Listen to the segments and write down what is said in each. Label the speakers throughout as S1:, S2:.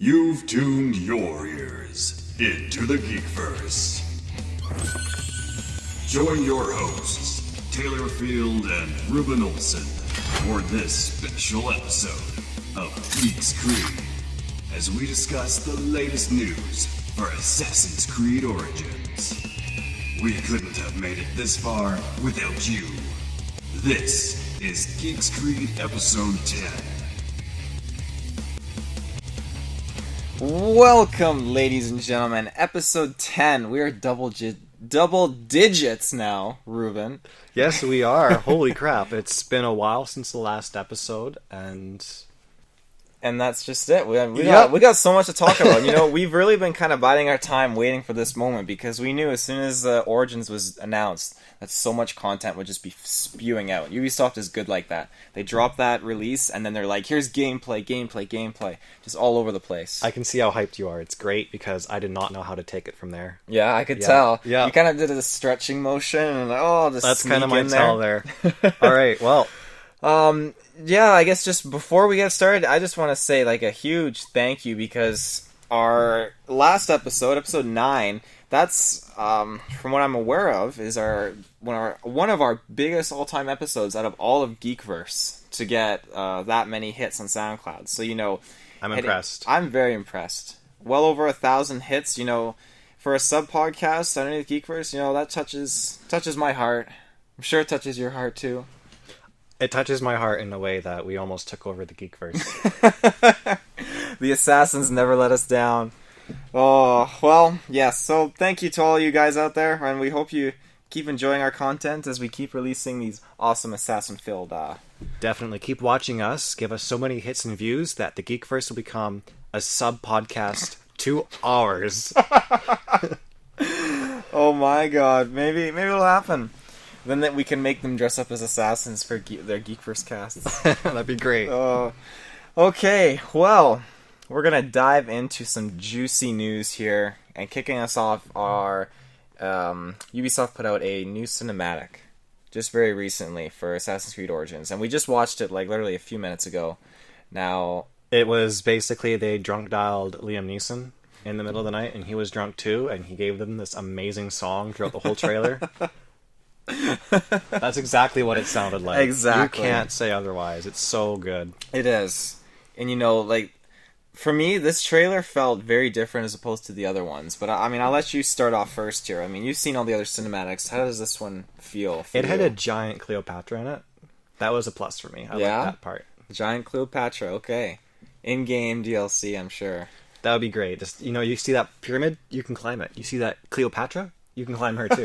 S1: You've tuned your ears into the GeekVerse. Join your hosts, Taylor Field and Reuben Olson, for this special episode of Geeks Creed, as we discuss the latest news for Assassin's Creed Origins. We couldn't have made it this far without you. This is Geeks Creed Episode 10.
S2: Welcome, ladies and gentlemen. Episode 10. We are double digits now, Reuben.
S3: Yes, we are. Holy crap. It's been a while since the last episode, and
S2: that's just it. We got so much to talk about. You know, we've really been kind of biding our time waiting for this moment, because we knew as soon as Origins was announced that so much content would just be spewing out. Ubisoft is good like that. They drop that release, and then they're like, here's gameplay, just all over the place.
S3: I can see how hyped you are. It's great, because I did not know how to take it from there.
S2: Yeah, I could tell.
S3: Yeah.
S2: You kind of did a stretching motion, and
S3: that's kind of my tell there. All right, well.
S2: Yeah, I guess just before we get started, I just want to say like a huge thank you, because our last episode 9, that's from what I'm aware of, is one of our biggest all-time episodes out of all of GeekVerse to get that many hits on SoundCloud. So, you know,
S3: I'm impressed.
S2: I'm very impressed. Well over 1,000 hits, you know, for a sub-podcast underneath GeekVerse, you know, that touches my heart. I'm sure it touches your heart too.
S3: It touches my heart in a way that we almost took over the GeekVerse.
S2: The assassins never let us down. Oh, well, yes, so thank you to all you guys out there, and we hope you keep enjoying our content as we keep releasing these awesome assassin-filled...
S3: Definitely. Keep watching us. Give us so many hits and views that the GeekVerse will become a sub-podcast to ours.
S2: Oh my god, maybe it'll happen. Then that we can make them dress up as assassins for their GeekVerse casts.
S3: That'd be great.
S2: Okay, well, we're going to dive into some juicy news here. And kicking us off, our Ubisoft put out a new cinematic just very recently for Assassin's Creed Origins. And we just watched it like literally a few minutes ago. Now,
S3: it was basically they drunk dialed Liam Neeson in the middle of the night, and he was drunk too, and he gave them this amazing song throughout the whole trailer. That's exactly what it sounded like.
S2: Exactly.
S3: You can't say otherwise. It's so good.
S2: It is. And you know, like, for me, this trailer felt very different as opposed to the other ones. But I mean, I'll let you start off first here. I mean, you've seen all the other cinematics. How does this one feel for
S3: you? It had a giant Cleopatra in it. That was a plus for me. I like that part.
S2: Giant Cleopatra, okay. In-game DLC, I'm sure.
S3: That would be great. Just, you know, you see that pyramid? You can climb it. You see that Cleopatra? You can climb her too.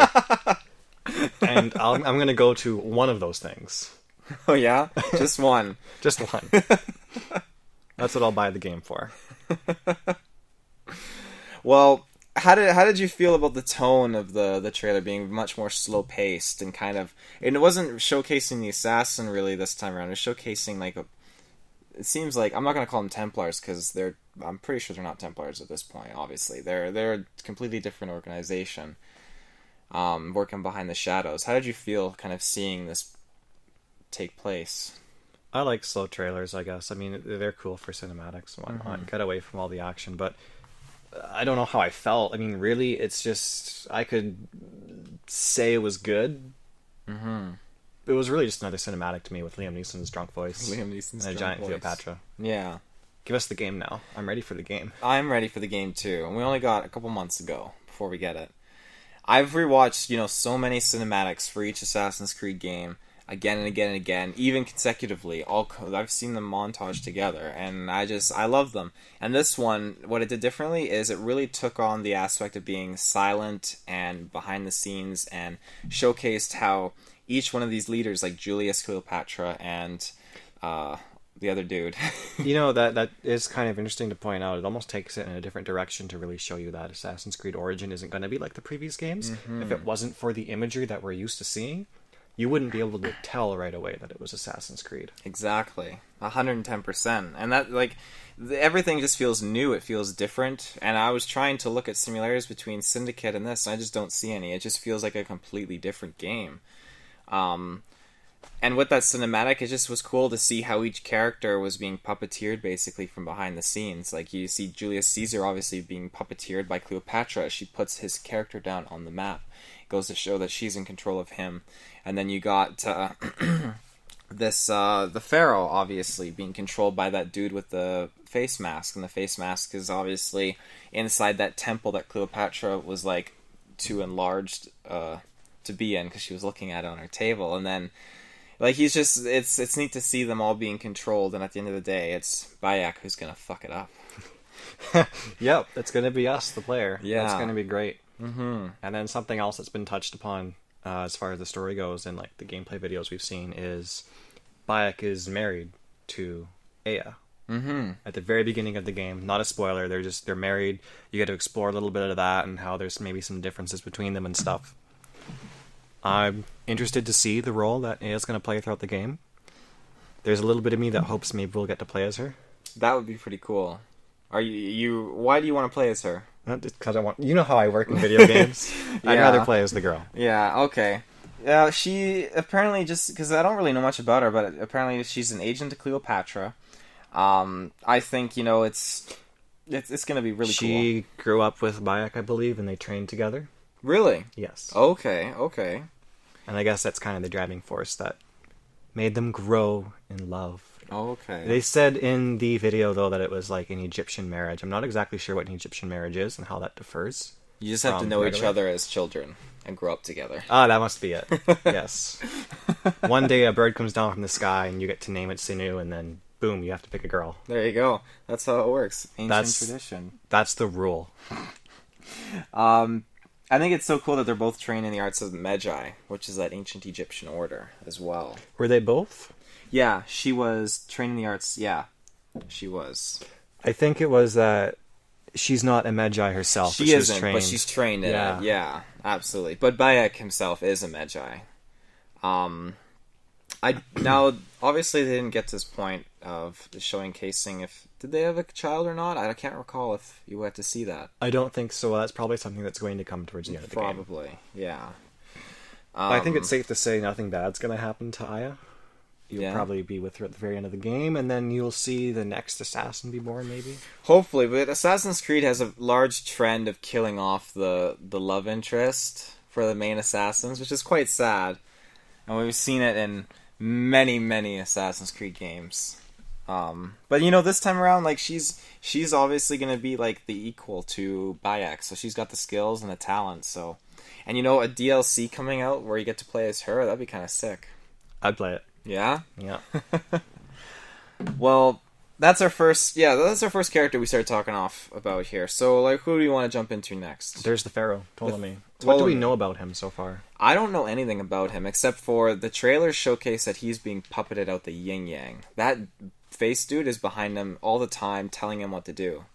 S3: And I'm going to go to one of those things.
S2: Oh, yeah? Just one.
S3: Just one. That's what I'll buy the game for.
S2: Well, how did you feel about the tone of the trailer being much more slow-paced and kind of... And it wasn't showcasing the assassin, really, this time around. It was showcasing, like, it seems like... I'm not going to call them Templars, because I'm pretty sure they're not Templars at this point, obviously. They're a completely different organization. Working behind the shadows. How did you feel kind of seeing this take place?
S3: I like slow trailers, I guess. I mean, they're cool for cinematics and whatnot. Mm-hmm. Get away from all the action, but I don't know how I felt. I mean, really, it's just... I could say it was good.
S2: Mm-hmm.
S3: It was really just another cinematic to me with Liam Neeson's drunk voice.
S2: Liam Neeson's
S3: and a giant Cleopatra.
S2: Yeah.
S3: Give us the game now. I'm ready for the game.
S2: I'm ready for the game, too. And we only got a couple months ago before we get it. I've rewatched, you know, so many cinematics for each Assassin's Creed game again and again and again, even consecutively. I've seen them montage together, and I love them. And this one, what it did differently is it really took on the aspect of being silent and behind the scenes, and showcased how each one of these leaders, like Julius, Cleopatra, and the other dude.
S3: You know, that is kind of interesting to point out. It almost takes it in a different direction to really show you that Assassin's Creed Origin isn't going to be like the previous games. Mm-hmm. If it wasn't for the imagery that we're used to seeing, you wouldn't be able to tell right away that it was Assassin's Creed.
S2: Exactly. 110%. And that, like, everything just feels new. It feels different. And I was trying to look at similarities between Syndicate and this, and I just don't see any. It just feels like a completely different game. And with that cinematic, it just was cool to see how each character was being puppeteered basically from behind the scenes. Like you see Julius Caesar obviously being puppeteered by Cleopatra as she puts his character down on the map. It goes to show that she's in control of him. And then you got the Pharaoh obviously being controlled by that dude with the face mask. And the face mask is obviously inside that temple that Cleopatra was like too enlarged to be in because she was looking at it on her table. And then like he's just, it's neat to see them all being controlled, and at the end of the day, it's Bayek who's gonna fuck it up.
S3: Yep, it's gonna be us, the player.
S2: Yeah,
S3: it's gonna be great.
S2: Mm-hmm.
S3: And then something else that's been touched upon as far as the story goes, and like the gameplay videos we've seen, is Bayek is married to Aya.
S2: Mm-hmm.
S3: At the very beginning of the game, not a spoiler. They're married. You get to explore a little bit of that and how there's maybe some differences between them and stuff. I'm interested to see the role that Aya's going to play throughout the game. There's a little bit of me that hopes maybe we'll get to play as her.
S2: That would be pretty cool. Are you? Why do you want to play as her?
S3: Because I want. You know how I work in video games. I'd rather play as the girl.
S2: Yeah. Okay. Yeah. She apparently just because I don't really know much about her, but apparently she's an agent to Cleopatra. I think it's going to be really cool.
S3: She grew up with Bayek, I believe, and they trained together.
S2: Really?
S3: Yes.
S2: Okay. Okay.
S3: And I guess that's kind of the driving force that made them grow in love.
S2: Okay.
S3: They said in the video, though, that it was like an Egyptian marriage. I'm not exactly sure what an Egyptian marriage is and how that differs.
S2: You just have to know each other as children and grow up together.
S3: Ah, that must be it. Yes. One day a bird comes down from the sky and you get to name it Sinu, and then boom, you have to pick a girl.
S2: There you go. That's how it works. Ancient tradition.
S3: That's the rule.
S2: I think it's so cool that they're both trained in the arts of Magi, which is that ancient Egyptian order as well.
S3: Were they both?
S2: Yeah, she was trained in the arts. Yeah, she was.
S3: I think it was that she's not a Magi herself.
S2: She isn't, but she's trained in it. Yeah, absolutely. But Bayek himself is a Magi. Now, obviously, they didn't get to this point of showcasing if did they have a child or not. I can't recall if you had to see that.
S3: I don't think so. That's probably something that's going to come towards the end of the game.
S2: Probably, yeah.
S3: I think it's safe to say nothing bad's going to happen to Aya. You'll probably be with her at the very end of the game, and then you'll see the next assassin be born, maybe?
S2: Hopefully, but Assassin's Creed has a large trend of killing off the love interest for the main assassins, which is quite sad. And we've seen it in many Assassin's Creed games. But this time around, like she's obviously gonna be like the equal to Bayek, so she's got the skills and the talent. So, and a DLC coming out where you get to play as her, that'd be kind of sick.
S3: I'd play it.
S2: Yeah.
S3: Yeah.
S2: Well, that's our first character we started talking off about here. So, like, who do you want to jump into next?
S3: There's the Pharaoh, Ptolemy. What do we know about him so far?
S2: I don't know anything about him except for the trailer showcase that he's being puppeted out the yin yang. That face dude is behind him all the time, telling him what to do.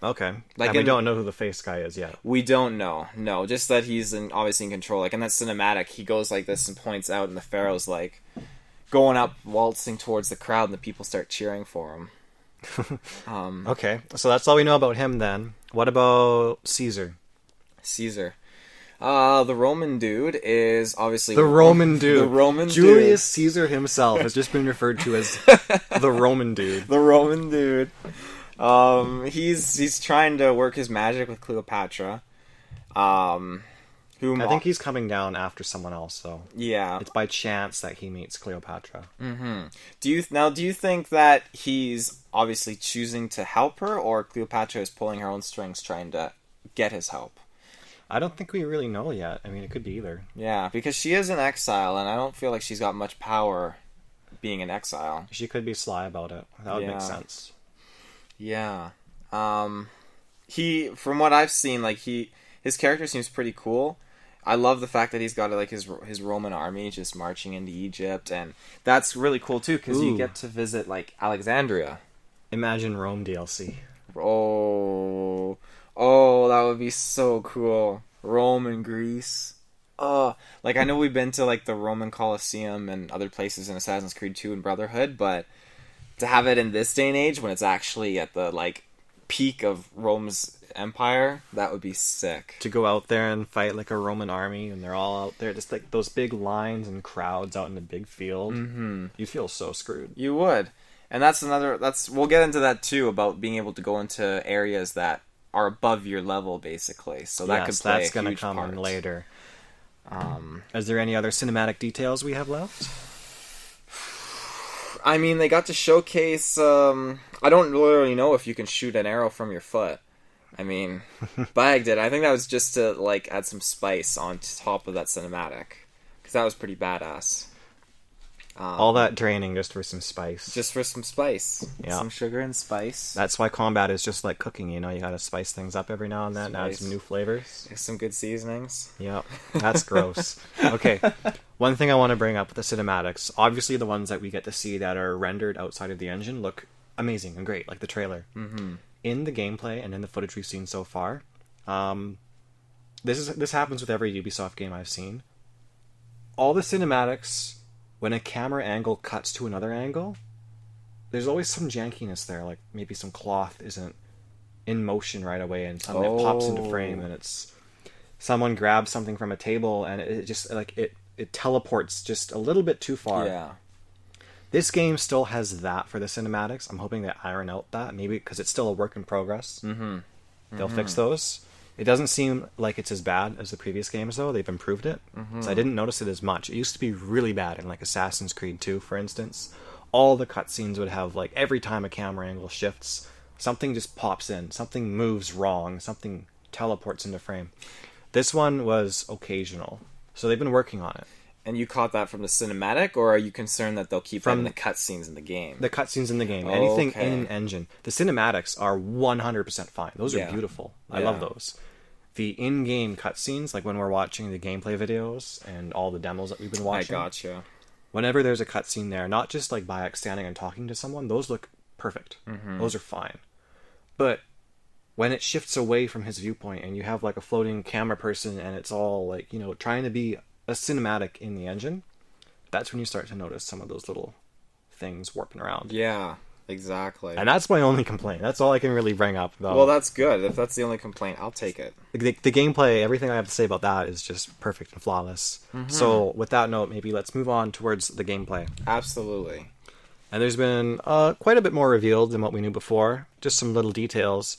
S3: Okay. Like, we don't know who the face guy is yet.
S2: We don't know. No, just that he's obviously in control. Like in that cinematic, he goes like this and points out, and the Pharaoh's like going up, waltzing towards the crowd, and the people start cheering for him.
S3: Okay, so that's all we know about him then. What about Caesar?
S2: The Roman dude is obviously...
S3: The Roman dude.
S2: The Roman
S3: Julius Caesar himself has just been referred to as the Roman dude.
S2: The Roman dude. He's trying to work his magic with Cleopatra. I
S3: think he's coming down after someone else, though.
S2: Yeah.
S3: It's by chance that he meets Cleopatra.
S2: Mm-hmm. Do you think that he's obviously choosing to help her, or Cleopatra is pulling her own strings trying to get his help?
S3: I don't think we really know yet. I mean, it could be either.
S2: Yeah, because she is in exile, and I don't feel like she's got much power being in exile.
S3: She could be sly about it. That would make sense.
S2: Yeah. From what I've seen, like his character seems pretty cool. I love the fact that he's got like his Roman army just marching into Egypt, and that's really cool too because you get to visit like Alexandria.
S3: Imagine Rome DLC.
S2: Oh, that would be so cool. Rome and Greece. Like I know we've been to like the Roman Colosseum and other places in Assassin's Creed 2 and Brotherhood, but to have it in this day and age when it's actually at the like peak of Rome's empire, that would be sick.
S3: To go out there and fight like a Roman army, and they're all out there, just like those big lines and crowds out in the big field. Mm-hmm. You feel so screwed.
S2: You would. And we'll get into that too, about being able to go into areas that are above your level, basically. So that could play
S3: that's
S2: a huge
S3: gonna come
S2: part.
S3: in later. Is there any other cinematic details we have left?
S2: I mean, they got to showcase. I don't literally know if you can shoot an arrow from your foot. I mean, Bag did. I think that was just to like add some spice on top of that cinematic, because that was pretty badass.
S3: All that draining just for some spice.
S2: Just for some spice.
S3: Yeah.
S2: Some sugar and spice.
S3: That's why combat is just like cooking, you know, you gotta spice things up every now and then, add some new flavors.
S2: Some good seasonings.
S3: Yep, that's gross. Okay, one thing I want to bring up with the cinematics, obviously the ones that we get to see that are rendered outside of the engine look amazing and great, like the trailer. Mm-hmm. In the gameplay and in the footage we've seen so far, this happens with every Ubisoft game I've seen. All the cinematics, when a camera angle cuts to another angle, there's always some jankiness there, like maybe some cloth isn't in motion right away and suddenly it pops into frame, and it's someone grabs something from a table and it just like it teleports just a little bit too far.
S2: Yeah.
S3: This game still has that for the cinematics. I'm hoping they iron out that, maybe because it's still a work in progress. Mm-hmm. They'll fix those. It doesn't seem like it's as bad as the previous games, though. They've improved it. Mm-hmm. So I didn't notice it as much. It used to be really bad in like Assassin's Creed 2, for instance. All the cutscenes would have, like, every time a camera angle shifts, something just pops in. Something moves wrong. Something teleports into frame. This one was occasional. So they've been working on it.
S2: And you caught that from the cinematic, or are you concerned that they'll keep from the cutscenes in the game?
S3: The cutscenes in the game. Anything in an engine. The cinematics are 100% fine. Those are beautiful. I love those. The in-game cutscenes, like when we're watching the gameplay videos and all the demos that we've been watching.
S2: I gotcha.
S3: Whenever there's a cutscene there, not just like Bayek standing and talking to someone, those look perfect. Mm-hmm. Those are fine. But when it shifts away from his viewpoint and you have like a floating camera person and it's all like, you know, trying to be a cinematic in the engine, that's when you start to notice some of those little things warping around.
S2: Yeah, exactly.
S3: And that's my only complaint. That's all I can really bring up, though.
S2: Well, that's good. If that's the only complaint, I'll take it.
S3: The gameplay, everything I have to say about that is just perfect and flawless. Mm-hmm. So, with that note, maybe let's move on towards the gameplay.
S2: Absolutely.
S3: And there's been quite a bit more revealed than what we knew before. Just some little details.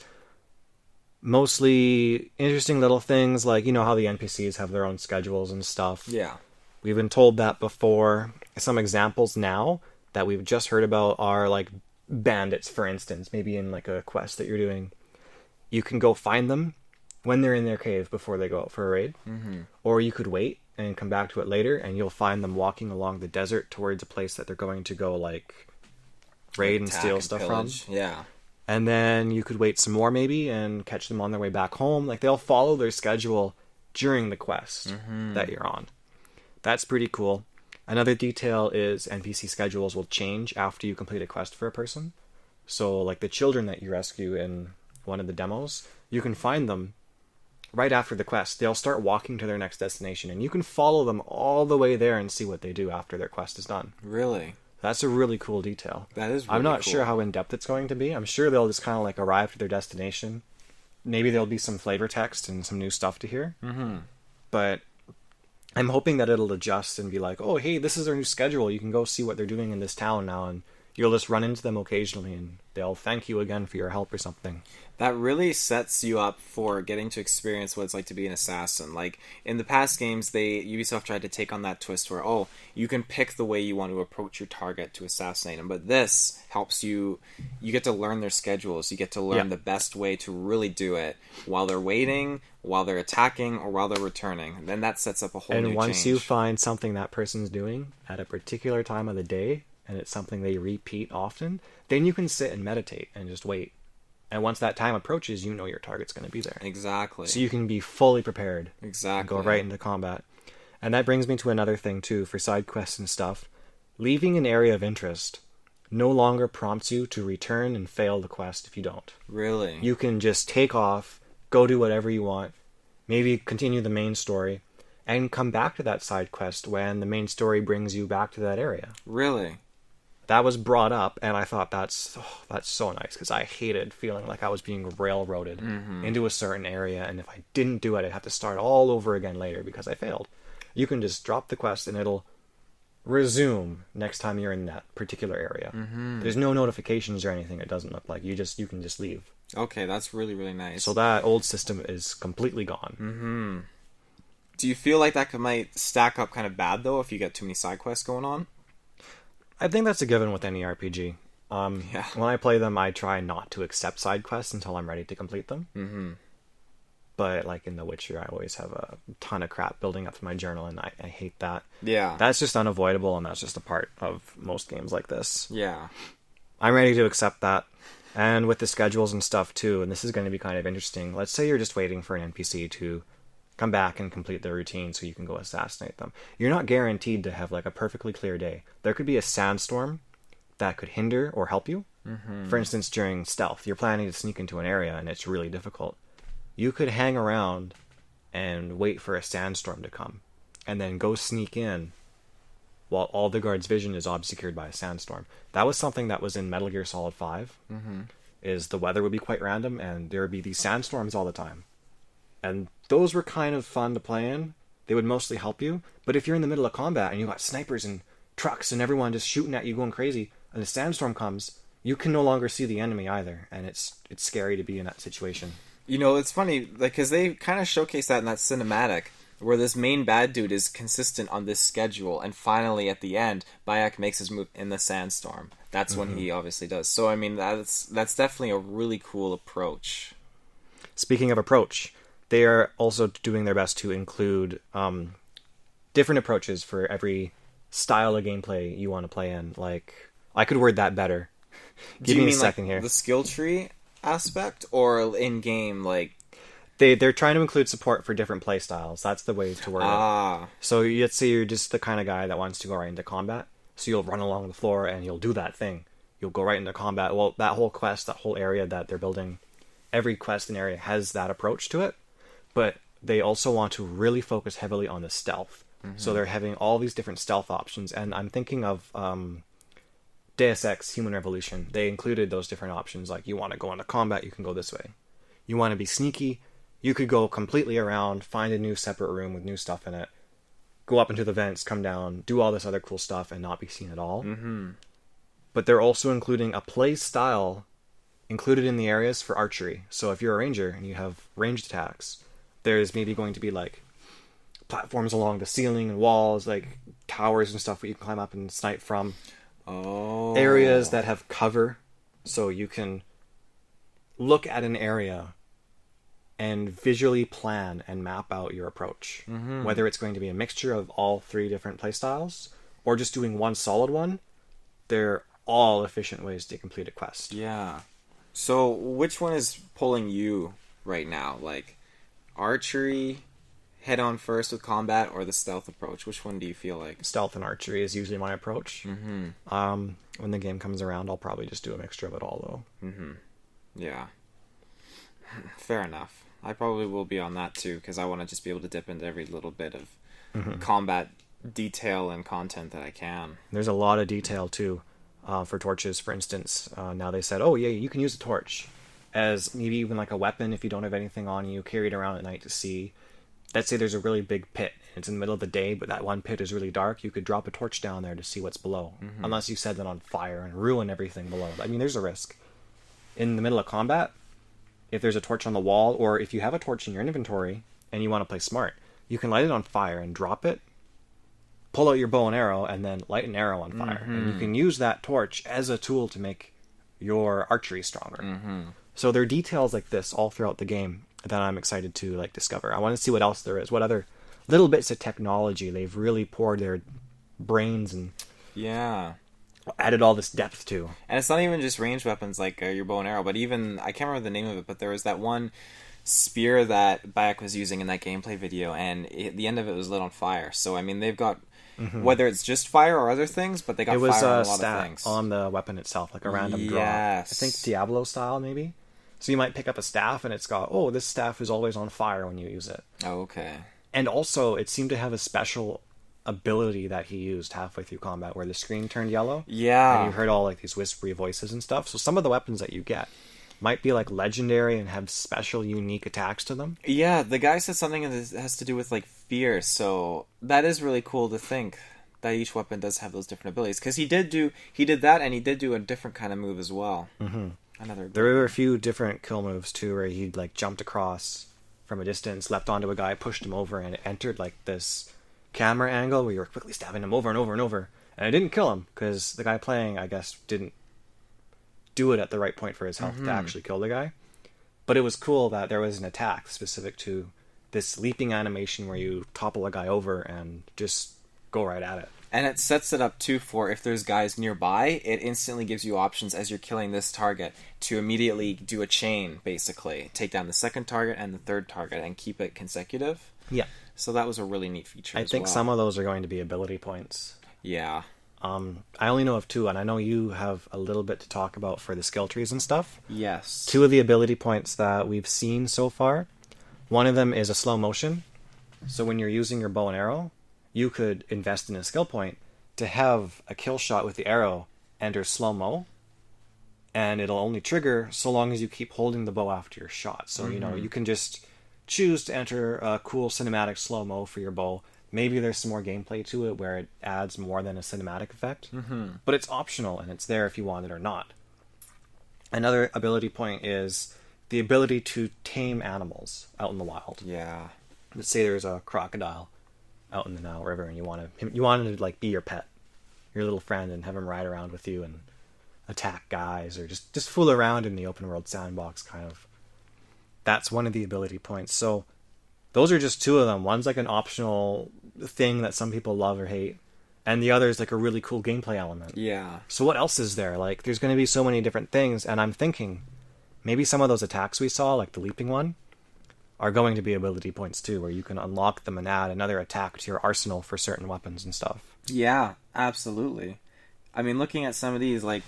S3: Mostly interesting little things, like, you know how the NPCs have their own schedules and stuff.
S2: Yeah.
S3: We've been told that before. Some examples now that we've just heard about are, like, bandits, for instance. Maybe in, like, a quest that you're doing. You can go find them when they're in their cave before they go out for a raid. Mm-hmm. Or you could wait and come back to it later, and you'll find them walking along the desert towards a place that they're going to go, like, raid and steal stuff
S2: pillage.
S3: from.
S2: Yeah.
S3: And then you could wait some more, maybe, and catch them on their way back home. Like, they'll follow their schedule during the quest that you're on. That's pretty cool. Another detail is NPC schedules will change after you complete a quest for a person. So, like, the children that you rescue in one of the demos, you can find them right after the quest. They'll start walking to their next destination, and you can follow them all the way there and see what they do after their quest is done.
S2: Really?
S3: That's a really cool detail.
S2: That is really
S3: I'm not
S2: cool.
S3: sure how in-depth it's going to be. I'm sure they'll just kind of like arrive to their destination. Maybe there'll be some flavor text and some new stuff to hear. Mm-hmm. But I'm hoping that it'll adjust and be like, oh, hey, this is their new schedule. You can go see what they're doing in this town now. And you'll just run into them occasionally and they'll thank you again for your help or something.
S2: That really sets you up for getting to experience what it's like to be an assassin. Like, in the past games, Ubisoft tried to take on that twist where, oh, you can pick the way you want to approach your target to assassinate them. But this helps you get to learn their schedules. You get to learn the best way to really do it while they're waiting, while they're attacking, or while they're returning. And then that sets up a whole new
S3: And once
S2: change.
S3: you find something that person's doing at a particular time of the day, and it's something they repeat often, then you can sit and meditate and just wait. And once that time approaches, you know your target's going to be there.
S2: Exactly.
S3: So you can be fully prepared.
S2: Exactly.
S3: And go right into combat. And that brings me to another thing, too, for side quests and stuff. Leaving an area of interest no longer prompts you to return and fail the quest if you don't.
S2: Really?
S3: You can just take off, go do whatever you want, maybe continue the main story, and come back to that side quest when the main story brings you back to that area.
S2: Really?
S3: that was brought up, and I thought that's so nice, because I hated feeling like I was being railroaded into a certain area, and if I didn't do it, I'd have to start all over again later because I failed. You can just drop the quest and it'll resume next time you're in that particular area. There's no notifications or anything. It doesn't look like you can just leave.
S2: Okay, that's really, really nice.
S3: So that old system is completely gone.
S2: Do you feel like that might stack up kind of bad, though, if you get too many side quests going on?
S3: I think that's a given with any RPG.
S2: Yeah.
S3: When I play them, I try not to accept side quests until I'm ready to complete them. But like in The Witcher, I always have a ton of crap building up to my journal, and I hate that.
S2: Yeah.
S3: That's just unavoidable, and that's just a part of most games like this.
S2: Yeah.
S3: I'm ready to accept that. And with the schedules and stuff too, and this is going to be kind of interesting. Let's say you're just waiting for an NPC to come back and complete their routine so you can go assassinate them. You're not guaranteed to have like a perfectly clear day. There could be a sandstorm that could hinder or help you. For instance, during stealth, you're planning to sneak into an area and it's really difficult. You could hang around and wait for a sandstorm to come, and then go sneak in while all the guards' vision is obscured by a sandstorm. That was something that was in Metal Gear Solid 5, is the weather would be quite random, and there would be these sandstorms all the time. And those were kind of fun to play in. They would mostly help you, but if you're in the middle of combat and you got snipers and trucks and everyone just shooting at you going crazy, and a sandstorm comes, you can no longer see the enemy either, and it's scary to be in that situation.
S2: You know, it's funny, like, because they kind of showcase that in that cinematic, where this main bad dude is consistent on this schedule, and finally, at the end, Bayek makes his move in the sandstorm. That's when he obviously does. So, I mean, that's definitely a really cool approach.
S3: Speaking of approach, they are also doing their best to include different approaches for every style of gameplay you want to play in. Like, I could word that better. Give me a second here.
S2: The skill tree aspect, or in-game, like...
S3: They're trying to include support for different play styles. That's the way to word it. So let's say you're just the kind of guy that wants to go right into combat. So you'll run along the floor and you'll do that thing. You'll go right into combat. Well, that whole quest, that whole area that they're building, every quest and area has that approach to it. But they also want to really focus heavily on the stealth. So they're having all these different stealth options. And I'm thinking of Deus Ex Human Revolution. They included those different options. Like, you want to go into combat, you can go this way. You want to be sneaky, you could go completely around, find a new separate room with new stuff in it, go up into the vents, come down, do all this other cool stuff, and not be seen at all. But they're also including a play style included in the areas for archery. So if you're a ranger and you have ranged attacks, there's maybe going to be like platforms along the ceiling and walls, like towers and stuff where you can climb up and snipe from. Areas that have cover, so you can look at an area and visually plan and map out your approach. Whether it's going to be a mixture of all three different playstyles, or just doing one solid one, they're all efficient ways to complete a quest.
S2: Yeah. So, which one is pulling you right now? Like, archery, head-on first with combat, or the stealth approach? Which one do you feel like?
S3: Stealth and archery is usually my approach. When the game comes around, I'll probably just do a mixture of it all, though.
S2: Yeah. Fair enough. I probably will be on that too, because I want to just be able to dip into every little bit of combat detail and content that I can.
S3: There's a lot of detail too, for torches, for instance. Now they said, oh yeah, you can use a torch as maybe even like a weapon if you don't have anything on you, carry it around at night to see. Let's say there's a really big pit, and it's in the middle of the day, but that one pit is really dark. You could drop a torch down there to see what's below, unless you set it on fire and ruin everything below. I mean, there's a risk. In the middle of combat, if there's a torch on the wall, or if you have a torch in your inventory and you want to play smart, you can light it on fire and drop it, pull out your bow and arrow, and then light an arrow on fire. And you can use that torch as a tool to make your archery stronger. So there are details like this all throughout the game that I'm excited to like discover. I want to see what else there is, what other little bits of technology they've really poured their brains and added all this depth to. And
S2: it's not even just ranged weapons like your bow and arrow, but even, I can't remember the name of it, but there was that one spear that Bayek was using in that gameplay video, and the end of it was lit on fire. So, I mean, they've got, whether it's just fire or other things, but they got fire on a lot of things.
S3: On the weapon itself, like a random draw. I think Diablo style, maybe? So you might pick up a staff, and it's got, oh, this staff is always on fire when you use it.
S2: Oh, okay.
S3: And also, it seemed to have a special ability that he used halfway through combat where the screen turned yellow.
S2: Yeah.
S3: And you heard all like these whispery voices and stuff. So some of the weapons that you get might be like legendary and have special unique attacks to them.
S2: Yeah, the guy said something that has to do with like fear, so that is really cool to think that each weapon does have those different abilities. Because he did that, and he did do a different kind of move as well. Mm-hmm.
S3: There were a few different kill moves too, where he like jumped across from a distance, leapt onto a guy, pushed him over, and it entered like this camera angle where you were quickly stabbing him over and over and over. And it didn't kill him because the guy playing, I guess, didn't do it at the right point for his health to actually kill the guy. But it was cool that there was an attack specific to this leaping animation where you topple a guy over and just go right at it.
S2: And it sets it up too for if there's guys nearby, it instantly gives you options as you're killing this target to immediately do a chain, basically. Take down the second target and the third target and keep it consecutive.
S3: Yeah.
S2: So that was a really neat feature
S3: I think some of those are going to be ability points.
S2: Yeah.
S3: I only know of two, and I know you have a little bit to talk about for the skill trees and stuff.
S2: Yes.
S3: Two of the ability points that we've seen so far, one of them is a slow motion. So when you're using your bow and arrow, you could invest in a skill point to have a kill shot with the arrow enter slow-mo, and it'll only trigger so long as you keep holding the bow after your shot. So, you can just choose to enter a cool cinematic slow-mo for your bow. Maybe there's some more gameplay to it where it adds more than a cinematic effect. But it's optional, and it's there if you want it or not. Another ability point is the ability to tame animals out in the wild.
S2: Yeah.
S3: Let's say there's a crocodile out in the Nile River, and you want to like be your pet, your little friend, and have him ride around with you and attack guys, or just fool around in the open world sandbox, kind of. That's one of the ability points. So those are just two of them. One's like an optional thing that some people love or hate, and the other is like a really cool gameplay element.
S2: Yeah.
S3: So what else is there? Like, there's going to be so many different things, and I'm thinking maybe some of those attacks we saw, like the leaping one, are going to be ability points too, where you can unlock them and add another attack to your arsenal for certain weapons and stuff.
S2: Yeah, absolutely. I mean, looking at some of these, like,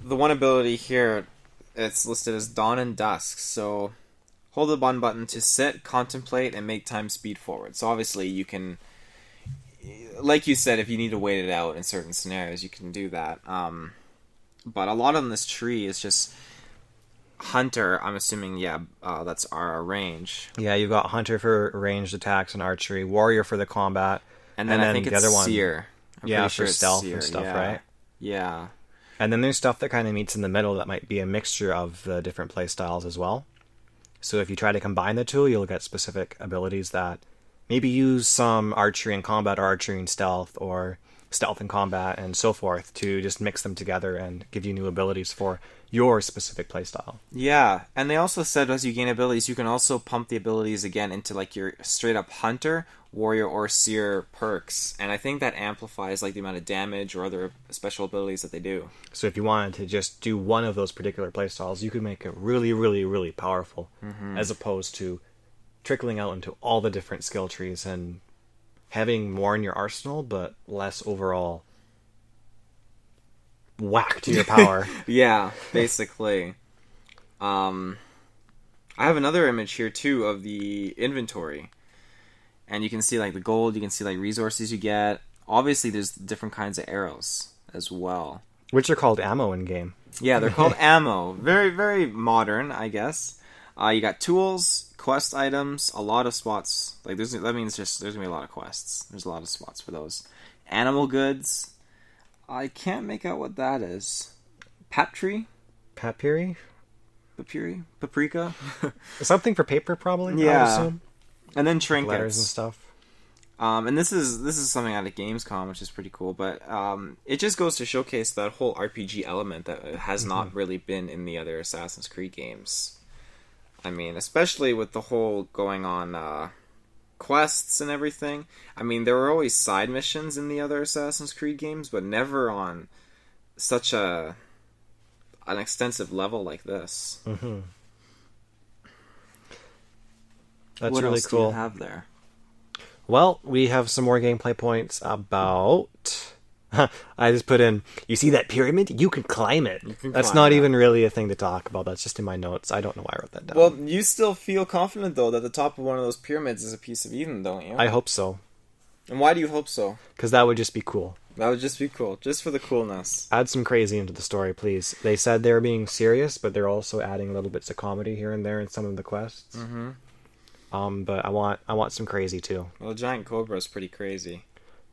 S2: the one ability here, it's listed as Dawn and Dusk, so hold the button to sit, contemplate, and make time speed forward. So obviously you can, like you said, if you need to wait it out in certain scenarios, you can do that. But a lot on this tree is just Hunter, I'm assuming, that's our range.
S3: Yeah, you've got Hunter for ranged attacks and archery, Warrior for the combat,
S2: and then I think
S3: the
S2: it's
S3: other one,
S2: Seer. I'm
S3: for
S2: sure it's
S3: stealth
S2: Seer,
S3: and stuff,
S2: yeah.
S3: right?
S2: Yeah.
S3: And then there's stuff that kind of meets in the middle that might be a mixture of the different playstyles as well. So if you try to combine the two, you'll get specific abilities that maybe use some archery in combat or archery in stealth, or stealth in combat and so forth, to just mix them together and give you new abilities for your specific playstyle.
S2: Yeah, and they also said as you gain abilities, you can also pump the abilities again into like your straight up Hunter, Warrior, or Seer perks, and I think that amplifies like the amount of damage or other special abilities that they do.
S3: So if you wanted to just do one of those particular playstyles, you could make it really, really, really powerful, as opposed to trickling out into all the different skill trees and having more in your arsenal, but less overall whack to your power.
S2: Yeah, basically. I have another image here too of the inventory, and you can see like the gold, you can see like resources you get. Obviously there's different kinds of arrows as well,
S3: which are called ammo in game.
S2: Yeah, they're called ammo. Very, very modern, I guess. You got tools, quest items, a lot of spots. Like that means just there's gonna be a lot of quests. There's a lot of spots for those. Animal goods. I can't make out what that is. Paptree?
S3: Papyri?
S2: Papyri? Paprika?
S3: Something for paper, probably.
S2: Yeah.
S3: I would assume.
S2: And then trinkets.
S3: Letters and stuff.
S2: And this is something out of Gamescom, which is pretty cool. But it just goes to showcase that whole RPG element that has not really been in the other Assassin's Creed games. I mean, especially with the whole going on quests and everything. I mean, there were always side missions in the other Assassin's Creed games, but never on such an extensive level like this.
S3: Mm-hmm. That's
S2: what
S3: really
S2: else
S3: cool.
S2: Do you have there?
S3: Well, we have some more gameplay points about... I just put in, you see that pyramid? You can climb it. That's not even really a thing to talk about. That's just in my notes. I don't know why I wrote that down.
S2: Well, you still feel confident, though, that the top of one of those pyramids is a piece of Eden, don't you?
S3: I hope so.
S2: And why do you hope so?
S3: Because that would just be cool.
S2: That would just be cool, just for the coolness.
S3: Add some crazy into the story, please. They said they were being serious, but they're also adding little bits of comedy here and there in some of the quests. But I want some crazy too.
S2: Well, the giant cobra is pretty crazy.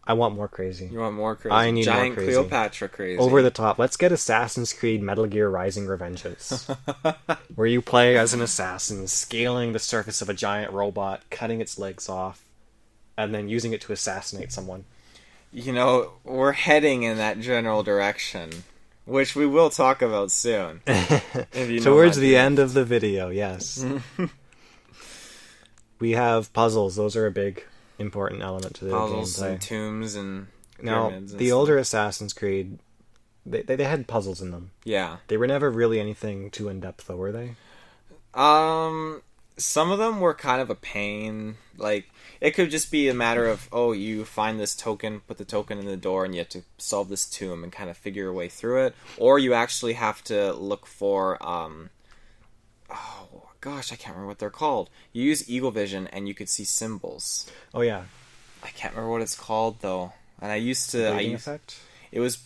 S3: I want more crazy.
S2: You want more crazy?
S3: I need
S2: giant
S3: more crazy.
S2: Cleopatra crazy.
S3: Over the top. Let's get Assassin's Creed Metal Gear Rising Revengeance. Where you play as an assassin, scaling the surface of a giant robot, cutting its legs off, and then using it to assassinate someone.
S2: You know, we're heading in that general direction, which we will talk about soon.
S3: Towards the end of the video, yes. We have puzzles. Those are a big, important element to the
S2: puzzles
S3: gameplay.
S2: And tombs and
S3: now,
S2: pyramids and
S3: the
S2: stuff.
S3: older Assassin's Creed, they had puzzles in them.
S2: Yeah.
S3: They were never really anything too in-depth, though, were they?
S2: Some of them were kind of a pain. Like, it could just be a matter of, oh, you find this token, put the token in the door, and you have to solve this tomb and kind of figure your way through it. Or you actually have to look for, oh, gosh, I can't remember what they're called. You use Eagle Vision, and you could see symbols.
S3: Oh, yeah.
S2: I can't remember what it's called, though. And I used to...
S3: Bleeding effect?
S2: It was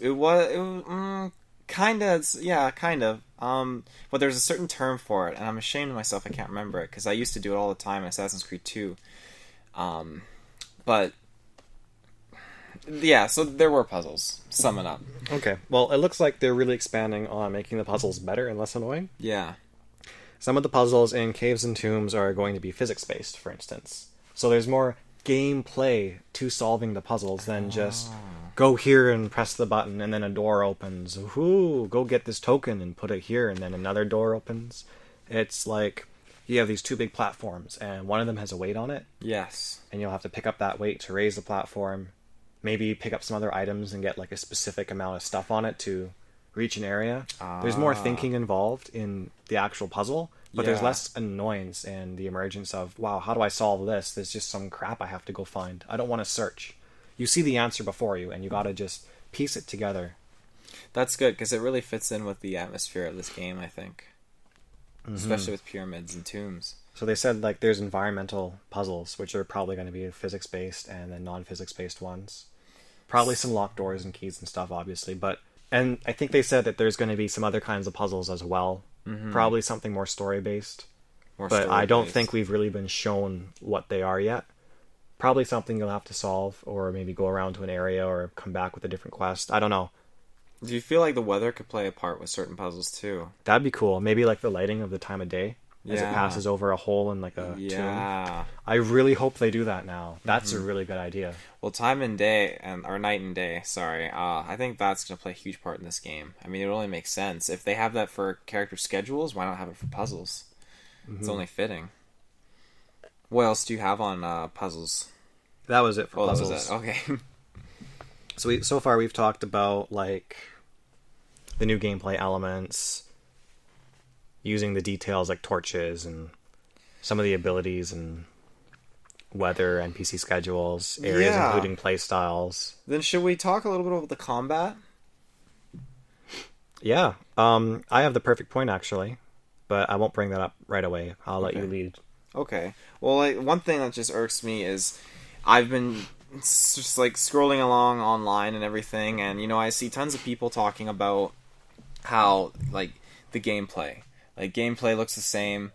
S2: kind of, yeah, kind of. But there's a certain term for it, and I'm ashamed of myself I can't remember it, because I used to do it all the time in Assassin's Creed 2. But, yeah, so there were puzzles. Summing up.
S3: Okay, well, it looks like they're really expanding on making the puzzles better and less annoying.
S2: Yeah.
S3: Some of the puzzles in Caves and Tombs are going to be physics-based, for instance. So there's more gameplay to solving the puzzles than just go here and press the button and then a door opens. Ooh, go get this token and put it here and then another door opens. It's like you have these two big platforms and one of them has a weight on it.
S2: Yes.
S3: And you'll have to pick up that weight to raise the platform. Maybe pick up some other items and get like a specific amount of stuff on it to reach an area. There's more thinking involved in the actual puzzle, but there's less annoyance and the emergence of, wow, how do I solve this? There's just some crap I have to go find. I don't want to search. You see the answer before you, and you gotta just piece it together.
S2: That's good, because it really fits in with the atmosphere of this game, I think. Especially with pyramids and tombs.
S3: So they said, like, there's environmental puzzles, which are probably going to be physics-based, and then non-physics-based ones. Probably some locked doors and keys and stuff, obviously, but... And I think they said that there's going to be some other kinds of puzzles as well. Probably something more story-based. But I don't think we've really been shown what they are yet. Probably something you'll have to solve, or maybe go around to an area, or come back with a different quest. I don't know.
S2: Do you feel like the weather could play a part with certain puzzles, too?
S3: That'd be cool. Maybe like the lighting of the time of day, as it passes over a hole in like a tomb. I really hope they do that now. That's a really good idea.
S2: Well, time and day, or night and day, sorry. I think that's going to play a huge part in this game. I mean, it only makes sense. If they have that for character schedules, why not have it for puzzles? It's only fitting. What else do you have on puzzles?
S3: That was it for puzzles.
S2: That was it. Okay.
S3: So far we've talked about like the new gameplay elements, using the details like torches and some of the abilities and weather, NPC schedules, areas including play styles.
S2: Then should we talk a little bit about the combat?
S3: Yeah. I have the perfect point actually, but I won't bring that up right away. I'll let you lead.
S2: Okay. Well, one thing that just irks me is I've been just like scrolling along online and everything, and you know, I see tons of people talking about how like the gameplay looks the same,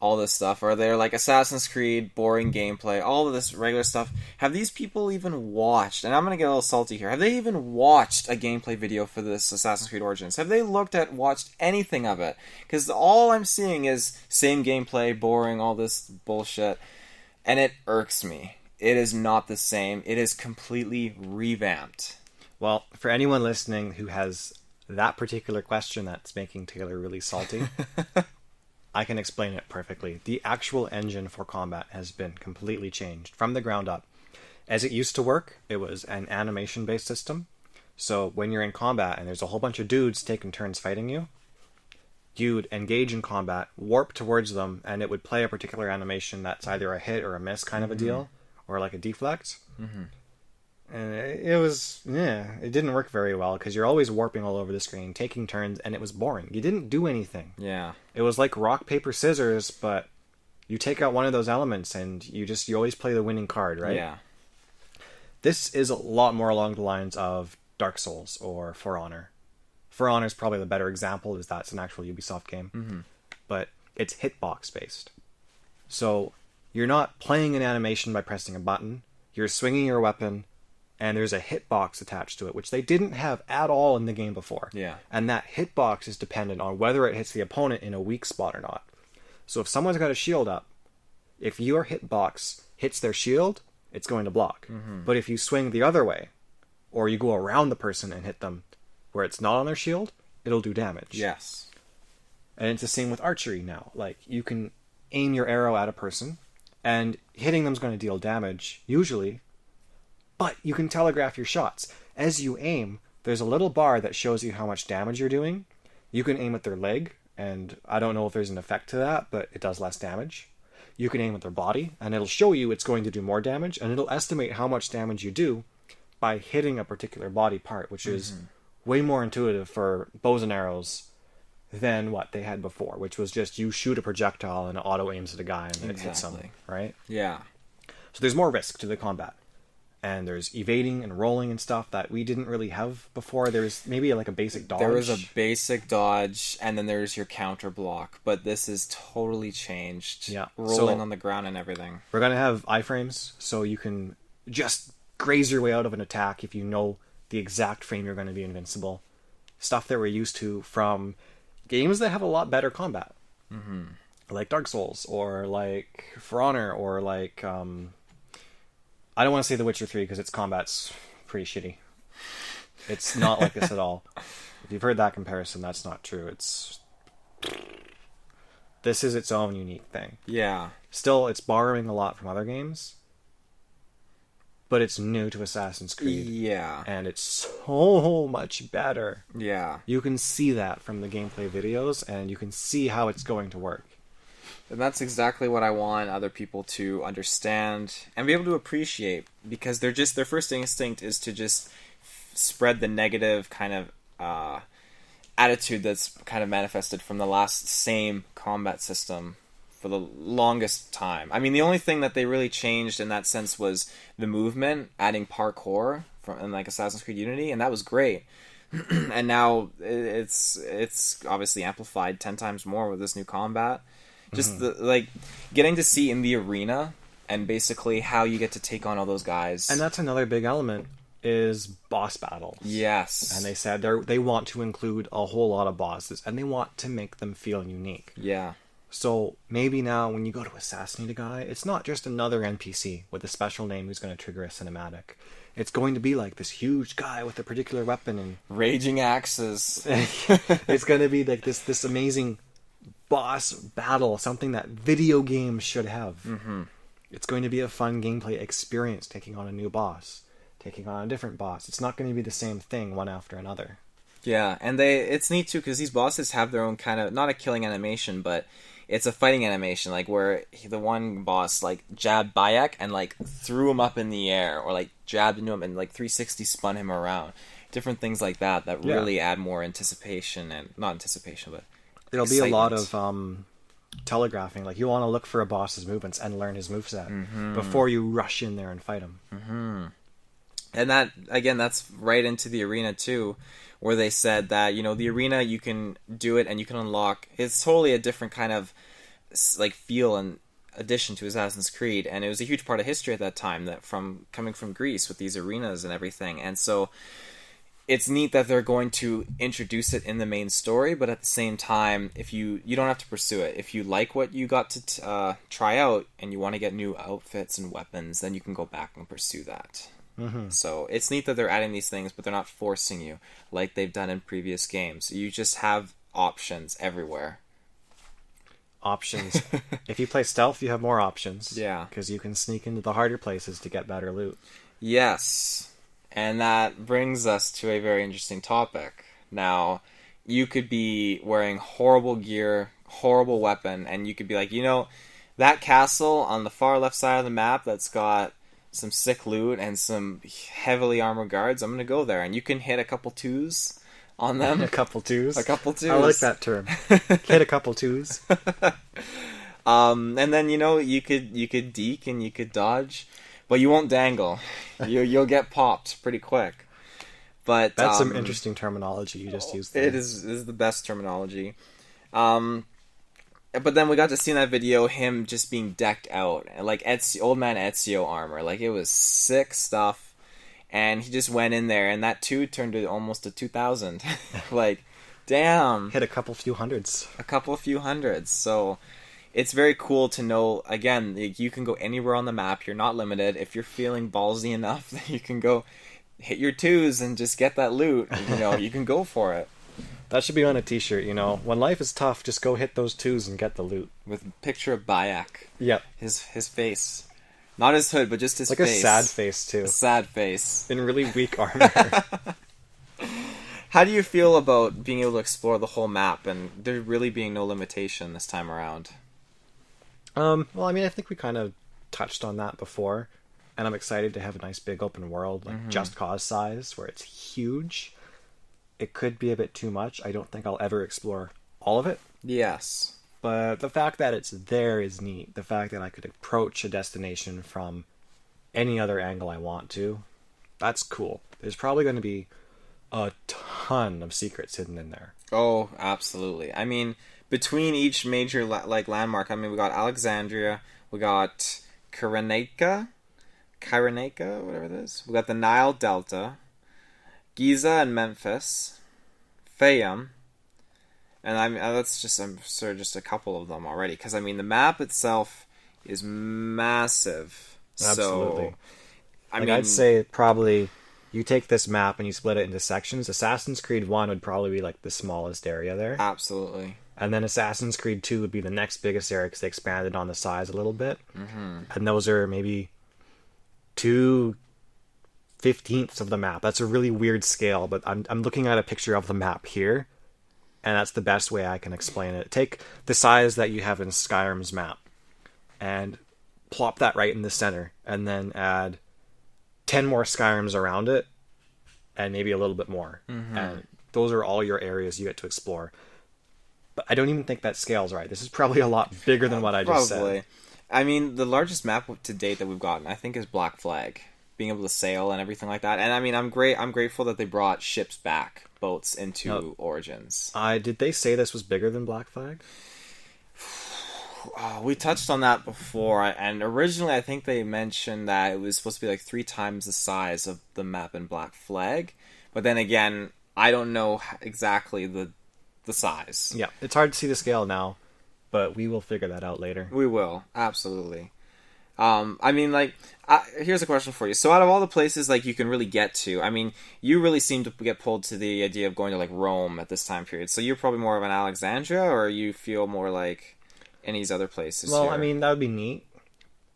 S2: all this stuff, or they're like Assassin's Creed, boring gameplay, all of this regular stuff. Have these people even watched, and I'm gonna get a little salty here, have they even watched a gameplay video for this Assassin's Creed Origins? Have they watched anything of it? Because all I'm seeing is same gameplay, boring, all this bullshit, and it irks me. It is not the same. It is completely revamped.
S3: Well, for anyone listening who has that particular question that's making Taylor really salty, I can explain it perfectly. The actual engine for combat has been completely changed from the ground up. As it used to work, it was an animation-based system. So when you're in combat and there's a whole bunch of dudes taking turns fighting you, you'd engage in combat, warp towards them, and it would play a particular animation that's either a hit or a miss kind of a deal, or like a deflect. And it didn't work very well because you're always warping all over the screen, taking turns, and it was boring. You didn't do anything.
S2: Yeah.
S3: It was like rock, paper, scissors, but you take out one of those elements and you always play the winning card, right?
S2: Yeah.
S3: This is a lot more along the lines of Dark Souls or For Honor. For Honor is probably the better example, is that's an actual Ubisoft game. But it's hitbox based. So you're not playing an animation by pressing a button. You're swinging your weapon, and there's a hitbox attached to it, which they didn't have at all in the game before.
S2: Yeah.
S3: And that hitbox is dependent on whether it hits the opponent in a weak spot or not. So if someone's got a shield up, if your hitbox hits their shield, it's going to block. But if you swing the other way, or you go around the person and hit them where it's not on their shield, it'll do damage.
S2: Yes.
S3: And it's the same with archery now. Like, you can aim your arrow at a person, and hitting them is going to deal damage, usually, but you can telegraph your shots. As you aim, there's a little bar that shows you how much damage you're doing. You can aim at their leg, and I don't know if there's an effect to that, but it does less damage. You can aim at their body, and it'll show you it's going to do more damage, and it'll estimate how much damage you do by hitting a particular body part, which is way more intuitive for bows and arrows than what they had before, which was just you shoot a projectile and it auto aims at a guy and then it hits something, right?
S2: Yeah.
S3: So there's more risk to the combat. And there's evading and rolling and stuff that we didn't really have before. There's maybe like a basic dodge.
S2: There was a basic dodge, and then there's your counter block. But this is totally changed.
S3: Yeah.
S2: Rolling on the ground and everything.
S3: We're going to have iframes, so you can just graze your way out of an attack if you know the exact frame you're going to be invincible. Stuff that we're used to from games that have a lot better combat. Like Dark Souls, or like For Honor, or like... I don't want to say The Witcher 3 because its combat's pretty shitty. It's not like this at all. If you've heard that comparison, that's not true. This is its own unique thing.
S2: Yeah.
S3: Still, it's borrowing a lot from other games, but it's new to Assassin's Creed.
S2: Yeah.
S3: And it's so much better.
S2: Yeah.
S3: You can see that from the gameplay videos, and you can see how it's going to work.
S2: And that's exactly what I want other people to understand and be able to appreciate, because their first instinct is to just spread the negative kind of attitude that's kind of manifested from the same combat system for the longest time. I mean, the only thing that they really changed in that sense was the movement, adding parkour in like Assassin's Creed Unity, and that was great. And now it's obviously amplified 10 times more with this new combat. Just getting to see in the arena and basically how you get to take on all those guys.
S3: And that's another big element, is boss battles.
S2: Yes.
S3: And they said they want to include a whole lot of bosses, and they want to make them feel unique.
S2: Yeah.
S3: So maybe now when you go to assassinate a guy, it's not just another NPC with a special name who's going to trigger a cinematic. It's going to be like this huge guy with a particular weapon and
S2: raging axes.
S3: It's going to be like this amazing boss battle, something that video games should have. It's going to be a fun gameplay experience, taking on a new boss, taking on a different boss. It's not going to be the same thing one after another.
S2: Yeah, and it's neat too, because these bosses have their own kind of, not a killing animation, but it's a fighting animation, like where the one boss like jabbed Bayek and like threw him up in the air, or like jabbed into him and like 360 spun him around. Different things like that really add more anticipation, and not anticipation, but
S3: there'll
S2: excitement.
S3: be a lot of telegraphing. Like, you want to look for a boss's movements and learn his moveset before you rush in there and fight him.
S2: And that, again, that's right into the arena too, where they said that, the arena, you can do it and you can unlock. It's totally a different kind of like feel and addition to Assassin's Creed, and it was a huge part of history at that time, that coming from Greece with these arenas and everything. And so it's neat that they're going to introduce it in the main story, but at the same time, if you don't have to pursue it. If you like what you got to try out and you want to get new outfits and weapons, then you can go back and pursue that. So it's neat that they're adding these things, but they're not forcing you like they've done in previous games. You just have options everywhere.
S3: Options. If you play stealth, you have more options.
S2: Yeah.
S3: Because you can sneak into the harder places to get better loot.
S2: Yes. And that brings us to a very interesting topic. Now, you could be wearing horrible gear, horrible weapon, and you could be like, that castle on the far left side of the map that's got some sick loot and some heavily armored guards, I'm going to go there. And you can hit a couple twos on them.
S3: A couple twos.
S2: A couple twos.
S3: I like that term. Hit a couple twos.
S2: And then, you could deke and you could dodge. but you won't dangle. You'll get popped pretty quick. But
S3: That's some interesting terminology you just used there.
S2: It is the best terminology. But then we got to see in that video him just being decked out, like old man Ezio armor. Like, it was sick stuff, and he just went in there, and that 2 turned to almost a 2,000. Like, damn.
S3: Hit a couple few hundreds.
S2: So it's very cool to know, again, you can go anywhere on the map. You're not limited. If you're feeling ballsy enough, that you can go hit your 2s and just get that loot. You can go for it.
S3: That should be on a t-shirt, When life is tough, just go hit those 2s and get the loot.
S2: With a picture of Bayek.
S3: Yep.
S2: His face. Not his hood, but just his
S3: face.
S2: Like
S3: a sad face, too.
S2: A sad face.
S3: In really weak armor.
S2: How do you feel about being able to explore the whole map and there really being no limitation this time around?
S3: Well, I think we kind of touched on that before. And I'm excited to have a nice big open world, like Just Cause size, where it's huge. It could be a bit too much. I don't think I'll ever explore all of it.
S2: Yes.
S3: But the fact that it's there is neat. The fact that I could approach a destination from any other angle I want to, that's cool. There's probably going to be a ton of secrets hidden in there.
S2: Oh, absolutely. Between each major landmark, we got Alexandria, we got Kyrenaica, whatever it is. We got the Nile Delta, Giza and Memphis, Fayum, and that's just just a couple of them already. Because the map itself is massive.
S3: Absolutely.
S2: So,
S3: I'd say probably you take this map and you split it into sections. Assassin's Creed 1 would probably be like the smallest area there.
S2: Absolutely.
S3: And then Assassin's Creed 2 would be the next biggest area because they expanded on the size a little bit. Mm-hmm. And those are maybe 2/15 of the map. That's a really weird scale, but I'm looking at a picture of the map here, and that's the best way I can explain it. Take the size that you have in Skyrim's map and plop that right in the center, and then add 10 more Skyrims around it, and maybe a little bit more. Mm-hmm. And those are all your areas you get to explore. But I don't even think that scale's right. This is probably a lot bigger than what I just said.
S2: The largest map to date that we've gotten, I think, is Black Flag. Being able to sail and everything like that. And I'm grateful that they brought ships back, boats into Origins.
S3: Did they say this was bigger than Black Flag?
S2: We touched on that before, and originally I think they mentioned that it was supposed to be like 3 times the size of the map in Black Flag. But then again, I don't know exactly the size.
S3: Yeah, it's hard to see the scale now, but we will figure that out later.
S2: We will, absolutely. Here's a question for you. So out of all the places you can really get to, you really seem to get pulled to the idea of going to Rome at this time period. So you're probably more of an Alexandria, or you feel more like any of these other places?
S3: Well, that would be neat,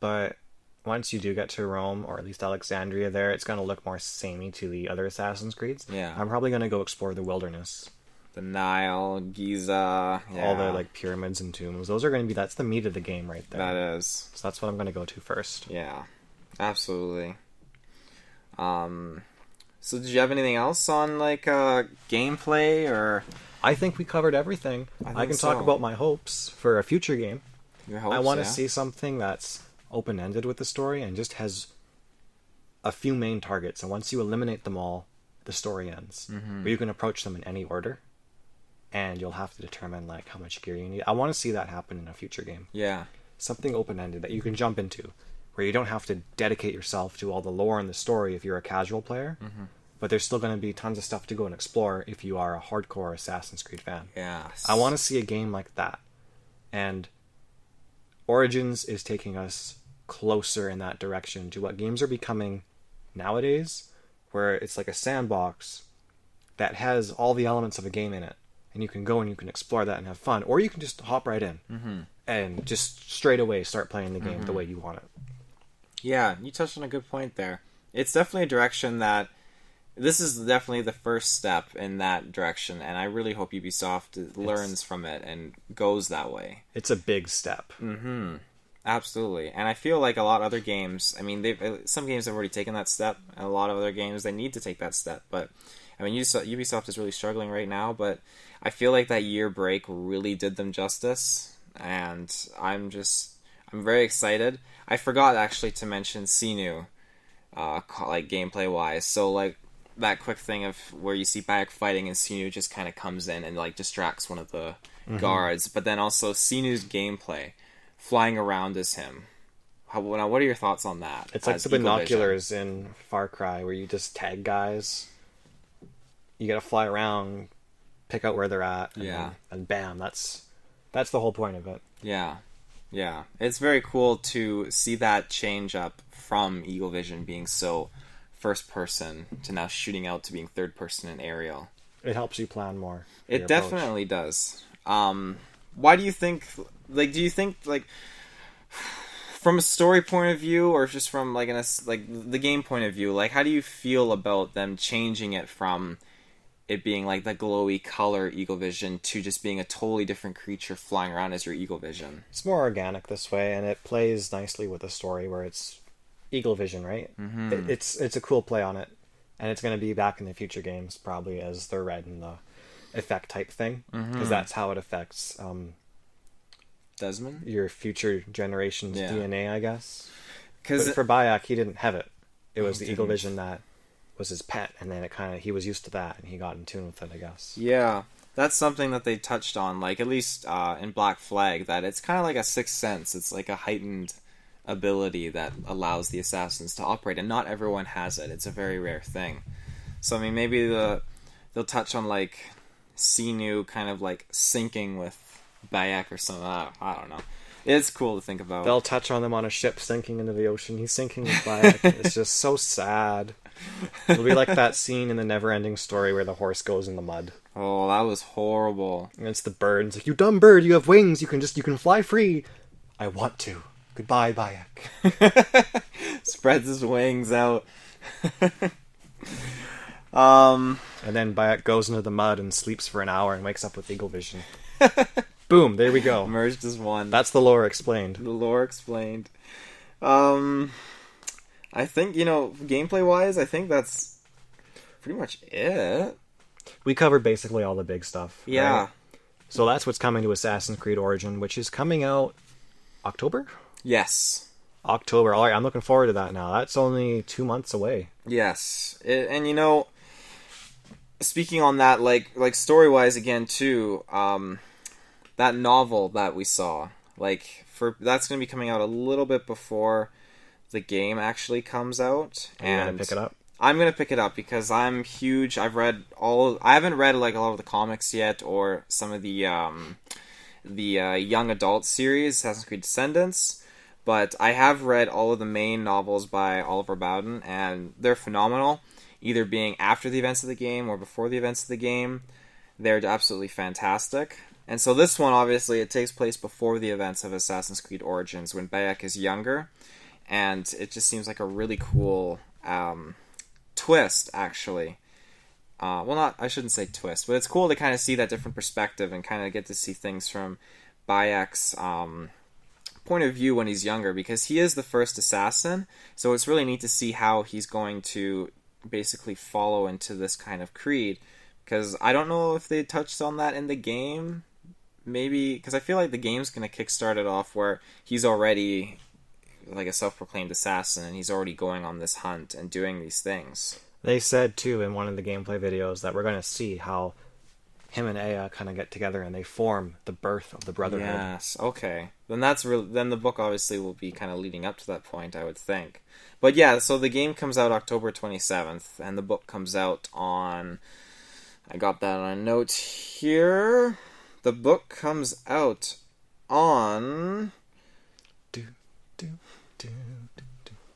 S3: but once you do get to Rome, or at least Alexandria there, it's going to look more samey to the other Assassin's Creeds.
S2: Yeah.
S3: I'm probably going to go explore the wilderness.
S2: The Nile, Giza,
S3: all the pyramids and tombs. Those are going to be, that's the meat of the game right there.
S2: That is.
S3: So that's what I'm going to go to first.
S2: Yeah, absolutely. So did you have anything else on gameplay or?
S3: I think we covered everything. I can talk about my hopes for a future game.
S2: Your hopes,
S3: I want to see something that's open-ended with the story and just has a few main targets. And once you eliminate them all, the story ends. Mm-hmm. Where you can approach them in any order. And you'll have to determine how much gear you need. I want to see that happen in a future game.
S2: Yeah.
S3: Something open-ended that you can jump into, where you don't have to dedicate yourself to all the lore and the story if you're a casual player. Mm-hmm. But there's still going to be tons of stuff to go and explore if you are a hardcore Assassin's Creed fan.
S2: Yes.
S3: I want to see a game like that. And Origins is taking us closer in that direction to what games are becoming nowadays, where it's like a sandbox that has all the elements of a game in it. And you can go and you can explore that and have fun. Or you can just hop right in and just straight away start playing the game the way you want it.
S2: Yeah, you touched on a good point there. It's definitely a direction that... This is definitely the first step in that direction. And I really hope Ubisoft learns from it and goes that way.
S3: It's a big step.
S2: Mm-hmm. Absolutely. And I feel like a lot of other games... some games have already taken that step. And a lot of other games, they need to take that step. But... Ubisoft is really struggling right now, but I feel like that year break really did them justice, and I'm I'm very excited. I forgot actually to mention Sinu, like gameplay wise. So like that quick thing of where you see Bayek fighting and Sinu just kind of comes in and like distracts one of the guards. But then also Sinu's gameplay, flying around as him. Now, what are your thoughts on that?
S3: It's like the binoculars in Far Cry where you just tag guys. You gotta fly around, pick out where they're at, and bam, that's the whole point of it.
S2: Yeah. It's very cool to see that change up from Eagle Vision being so first person to now shooting out to being third person and aerial.
S3: It helps you plan more.
S2: It definitely does. Why do you think, do you think, from a story point of view, or just from the game point of view, how do you feel about them changing it from it being like the glowy color Eagle Vision to just being a totally different creature flying around as your Eagle Vision?
S3: It's more organic this way, and it plays nicely with the story where it's Eagle Vision, right? Mm-hmm. It's a cool play on it, and it's going to be back in the future games probably as the red and the effect type thing, because that's how it affects
S2: Desmond?
S3: Your future generation's DNA, I guess. But
S2: for
S3: Bayek, he didn't have it. It was the Eagle Vision that was his pet, and then he was used to that, and he got in tune with it, I guess.
S2: Yeah, that's something that they touched on, at least in Black Flag, that it's kind of like a sixth sense. It's like a heightened ability that allows the assassins to operate, and not everyone has it. It's a very rare thing. So, I mean, maybe they'll touch on, Sinu kind of, syncing with Bayek or something. I don't know. It's cool to think about.
S3: They'll touch on them on a ship sinking into the ocean. He's sinking with Bayek. It's just so sad. It'll be like that scene in the Never-Ending Story where the horse goes in the mud.
S2: Oh, that was horrible.
S3: And it's the bird. It's like, you dumb bird, you have wings. You can fly free. I want to. Goodbye, Bayek.
S2: Spreads his wings out. And
S3: then Bayek goes into the mud and sleeps for an hour and wakes up with Eagle Vision. Boom, there we go.
S2: Merged as one.
S3: That's the lore explained.
S2: The lore explained. I think, gameplay-wise, I think that's pretty much it.
S3: We covered basically all the big stuff.
S2: Yeah.
S3: Right? So that's what's coming to Assassin's Creed Origin, which is coming out October?
S2: Yes.
S3: October. All right, I'm looking forward to that now. That's only 2 months away.
S2: Yes. And, speaking on that, story-wise again, too, that novel that we saw, that's going to be coming out a little bit before the game actually comes out.
S3: And you're going to pick it up?
S2: I'm going to pick it up because I'm huge. I haven't read a lot of the comics yet, or some of the young adult series, Assassin's Creed Descendants, but I have read all of the main novels by Oliver Bowden, and they're phenomenal, either being after the events of the game or before the events of the game. They're absolutely fantastic. And so this one, obviously, it takes place before the events of Assassin's Creed Origins, when Bayek is younger, and it just seems like a really cool twist, actually. I shouldn't say twist, but it's cool to kind of see that different perspective and kind of get to see things from Bayek's point of view when he's younger, because he is the first assassin, so it's really neat to see how he's going to basically follow into this kind of creed, because I don't know if they touched on that in the game. Maybe, because I feel like the game's going to kickstart it off where he's already a self-proclaimed assassin, and he's already going on this hunt and doing these things.
S3: They said, too, in one of the gameplay videos that we're going to see how him and Aya kind of get together and they form the birth of the Brotherhood.
S2: Yes, okay. Then then the book obviously will be kind of leading up to that point, I would think. But yeah, so the game comes out October 27th, and the book comes out on... I got that on a note here. The book comes out on...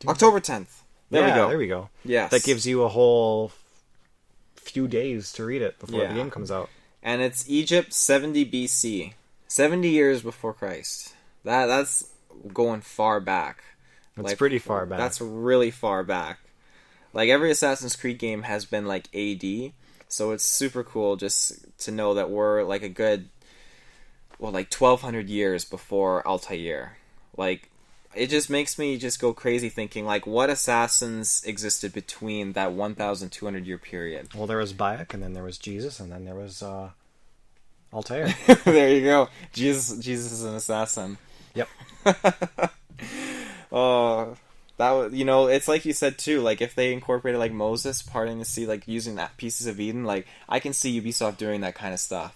S2: October 10th. There we go. Yes.
S3: That gives you a whole few days to read it before the game comes out.
S2: And it's Egypt 70 BC. 70 years before Christ. That's going far back.
S3: That's pretty far back.
S2: That's really far back. Every Assassin's Creed game has been AD, so it's super cool just to know that we're a good 1,200 years before Altair. It just makes me just go crazy thinking, what assassins existed between that 1,200 year period?
S3: Well, there was Bayek, and then there was Jesus, and then there was Altair.
S2: There you go. Jesus is an assassin.
S3: Yep.
S2: Oh, that was, you know, it's like you said too. Like if they incorporated like Moses parting the sea, like using that pieces of Eden, like I can see Ubisoft doing that kind of stuff.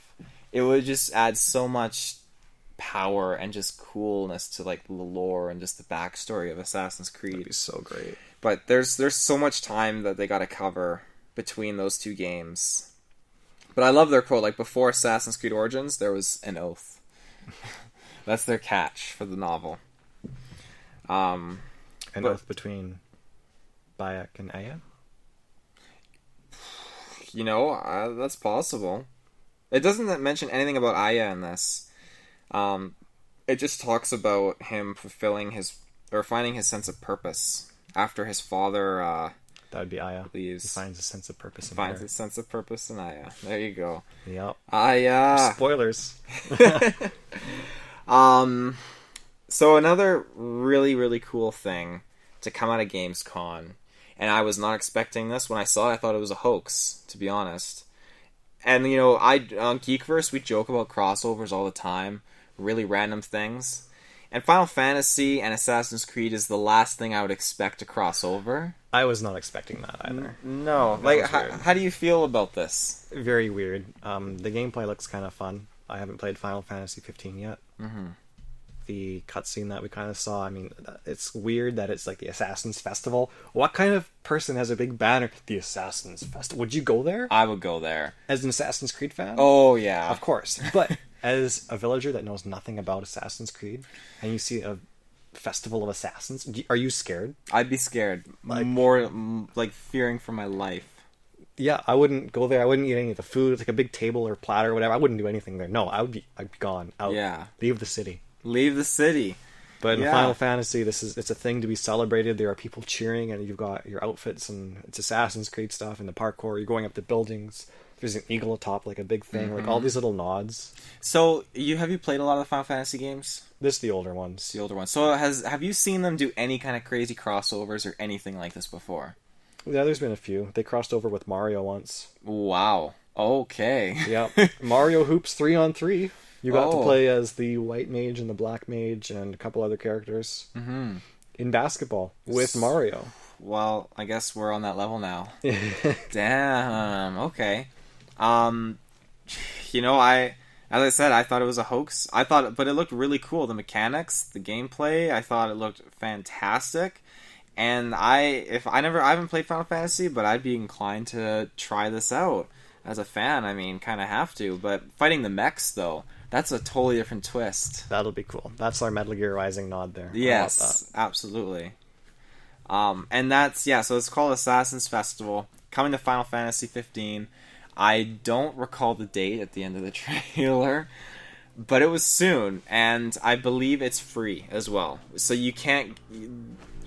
S2: It would just add so much power and just coolness to like the lore and just the backstory of Assassin's Creed.
S3: That'd be so great.
S2: But there's so much time that they got to cover between those two games. But I love their quote. Like before Assassin's Creed Origins, there was an oath. That's their catch for the novel.
S3: An oath between Bayek and Aya?
S2: You know, that's possible. It doesn't mention anything about Aya in this. It just talks about him finding his sense of purpose after his father
S3: That would be Aya.
S2: leaves.
S3: He finds a sense of purpose in
S2: Finds
S3: her.
S2: his sense of purpose in Aya. There you go.
S3: Yep.
S2: Aya.
S3: Spoilers.
S2: So another really, really cool thing to come out of Gamescom, and I was not expecting this. When I saw it, I thought it was a hoax, to be honest. And, you know, on GeekVerse, we joke about crossovers all the time, really random things. And Final Fantasy and Assassin's Creed is the last thing I would expect to cross over.
S3: I was not expecting that either.
S2: No.
S3: That
S2: Like,
S3: was weird.
S2: how do you feel about this?
S3: Very weird. The gameplay looks kind of fun. I haven't played Final Fantasy 15 yet.
S2: Mm-hmm.
S3: The cutscene that we kind of saw, I mean, it's weird that it's like the Assassin's Festival. What kind of person has a big banner, the Assassin's Festival? Would you go there?
S2: I would go there.
S3: As an Assassin's Creed fan?
S2: Oh, yeah.
S3: Of course. But as a villager that knows nothing about Assassin's Creed, and you see a festival of assassins, are you scared?
S2: I'd be scared.
S3: Like-
S2: Like, fearing for my life.
S3: Yeah, I wouldn't go there. I wouldn't eat any of the food. It's like a big table or platter or whatever. I wouldn't do anything there. No, I'd be gone. Out.
S2: Yeah.
S3: Leave the city.
S2: Leave the city.
S3: But in
S2: Yeah.
S3: Final Fantasy, it's a thing to be celebrated. There are people cheering, and you've got your outfits, and it's Assassin's Creed stuff, and the parkour. You're going up the buildings. There's an eagle atop, like a big thing, like all these little nods.
S2: So, have you played a lot of the Final Fantasy games?
S3: This the older ones.
S2: The older ones. So, have you seen them do any kind of crazy crossovers or anything like this before?
S3: Yeah, there's been a few. They crossed over with Mario once.
S2: Wow. Okay.
S3: Yeah, Mario Hoops 3-on-3. You got to
S2: Oh.
S3: play as the white mage and the black mage and a couple other characters in basketball with Mario.
S2: Well, I guess we're on that level now. Damn. Okay. As I said, I thought it was a hoax. But it looked really cool. The mechanics, the gameplay, I thought it looked fantastic. And I haven't played Final Fantasy, but I'd be inclined to try this out as a fan. I mean, kind of have to. But fighting the mechs, though, that's a totally different twist.
S3: That'll be cool. That's our Metal Gear Rising nod there.
S2: Yes, absolutely. And that's, so it's called Assassin's Festival, coming to Final Fantasy 15. I don't recall the date at the end of the trailer, but it was soon, and I believe it's free as well. So you can't...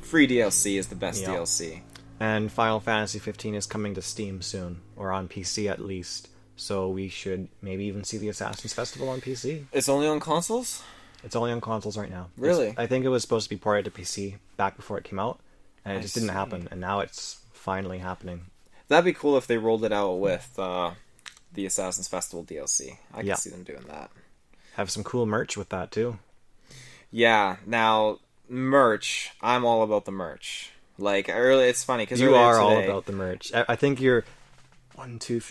S2: Free DLC is the best
S3: Yeah.
S2: DLC.
S3: And Final Fantasy 15 is coming to Steam soon, or on PC at least. So we should maybe even see the Assassin's Festival on PC.
S2: It's only on consoles?
S3: It's only on consoles right now.
S2: Really?
S3: I think it was supposed to be ported to PC back before it came out, and it just didn't
S2: see.
S3: happen. And now it's finally happening.
S2: That'd be cool if they rolled it out with the Assassin's Festival DLC. I could
S3: Yeah.
S2: see them doing that.
S3: Have some cool merch with that too.
S2: Yeah, now, merch. I'm all about the merch. Like, it's funny, because
S3: You are all about the merch. I think you're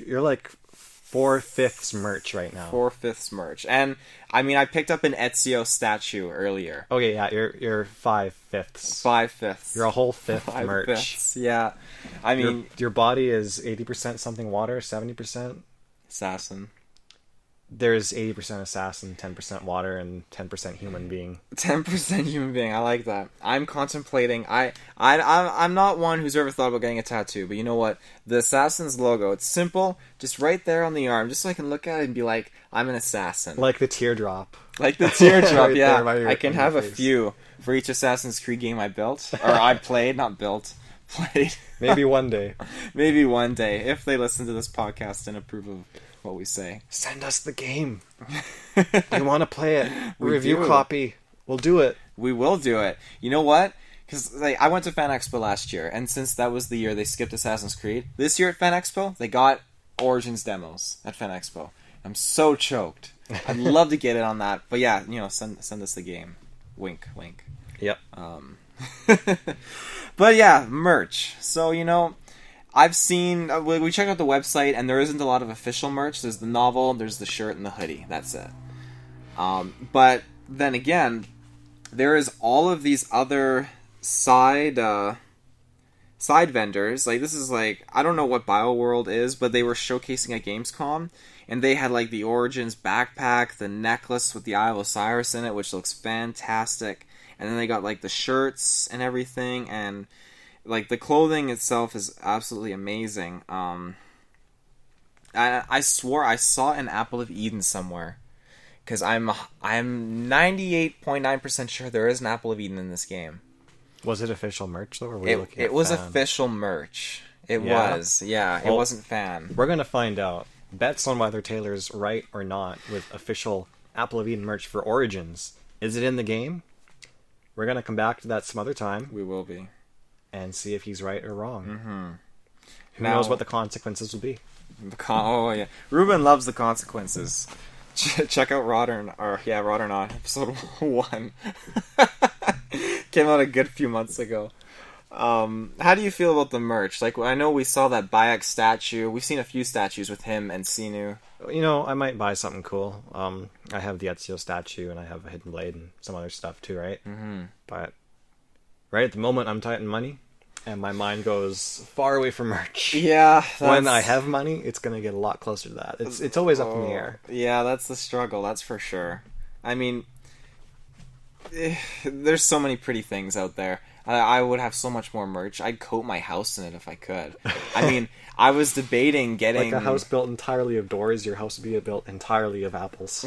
S3: you're like 4/5 merch right now.
S2: 4/5 merch. And, I mean, I picked up an Ezio statue earlier.
S3: Okay, yeah, you're 5/5.
S2: 5/5.
S3: You're a whole fifth
S2: 5/5.
S3: merch.
S2: Yeah. I mean,
S3: Your body is 80% something water, 70%.
S2: assassin.
S3: There's 80% assassin, 10% water, and 10% human being.
S2: 10% human being. I like that. I'm contemplating. I'm not one who's ever thought about getting a tattoo, but you know what? The assassin's logo. It's simple, just right there on the arm, just so I can look at it and be like, I'm an assassin.
S3: Like the teardrop.
S2: Like the teardrop.
S3: Right
S2: Yeah.
S3: there by
S2: I can
S3: on your
S2: have a
S3: face.
S2: few for each Assassin's Creed game I built, or I played, not built. Played.
S3: Maybe one day.
S2: Maybe one day, if they listen to this podcast and approve of what we say.
S3: Send us the game. We want to play it.
S2: We
S3: Review
S2: do.
S3: copy. We'll do it.
S2: We will do it. You know what? Because I went to Fan Expo last year, and since that was the year they skipped Assassin's Creed, this year at Fan Expo, they got Origins demos at Fan Expo. I'm so choked. I'd love to get it on that. But yeah, send us the game. Wink, wink.
S3: Yep.
S2: But yeah, merch. So, I've seen... we checked out the website, and there isn't a lot of official merch. There's the novel, there's the shirt, and the hoodie. That's it. But then again, there is all of these other side vendors. Like, this is like... I don't know what BioWorld is, but they were showcasing at Gamescom, and they had, like, the Origins backpack, the necklace with the Eye of Osiris in it, which looks fantastic. And then they got, like, the shirts and everything, and, like, the clothing itself is absolutely amazing. I swore I saw an Apple of Eden somewhere, because I'm 98.9% sure there is an Apple of Eden in this game.
S3: Was it official merch, though, or were we looking at
S2: It was
S3: fan?
S2: official merch. It
S3: Yeah?
S2: was, yeah. It
S3: Well,
S2: wasn't fan.
S3: We're going to find out. Bets on whether Taylor's right or not with official Apple of Eden merch for Origins. Is it in the game? We're going to come back to that some other time
S2: We will be.
S3: and see if he's right or wrong.
S2: Mm-hmm.
S3: Who
S2: Now-
S3: knows what the consequences will be.
S2: Oh yeah, Ruben loves the consequences. Check out Rod or Not, episode 1. Came out a good few months ago. How do you feel about the merch? Like, I know we saw that Bayek statue. We've seen a few statues with him and Sinu.
S3: I might buy something cool. I have the Ezio statue, and I have a Hidden Blade and some other stuff too, right?
S2: Mm-hmm.
S3: But right at the moment, I'm tight in money, and my mind goes far away from merch.
S2: Yeah.
S3: When I have money, it's going to get a lot closer to that. It's always up in the air.
S2: Yeah, that's the struggle, that's for sure. I mean, there's so many pretty things out there. I would have so much more merch. I'd coat my house in it if I could. I mean, I was debating getting...
S3: Like a house built entirely of doors, your house would be built entirely of apples.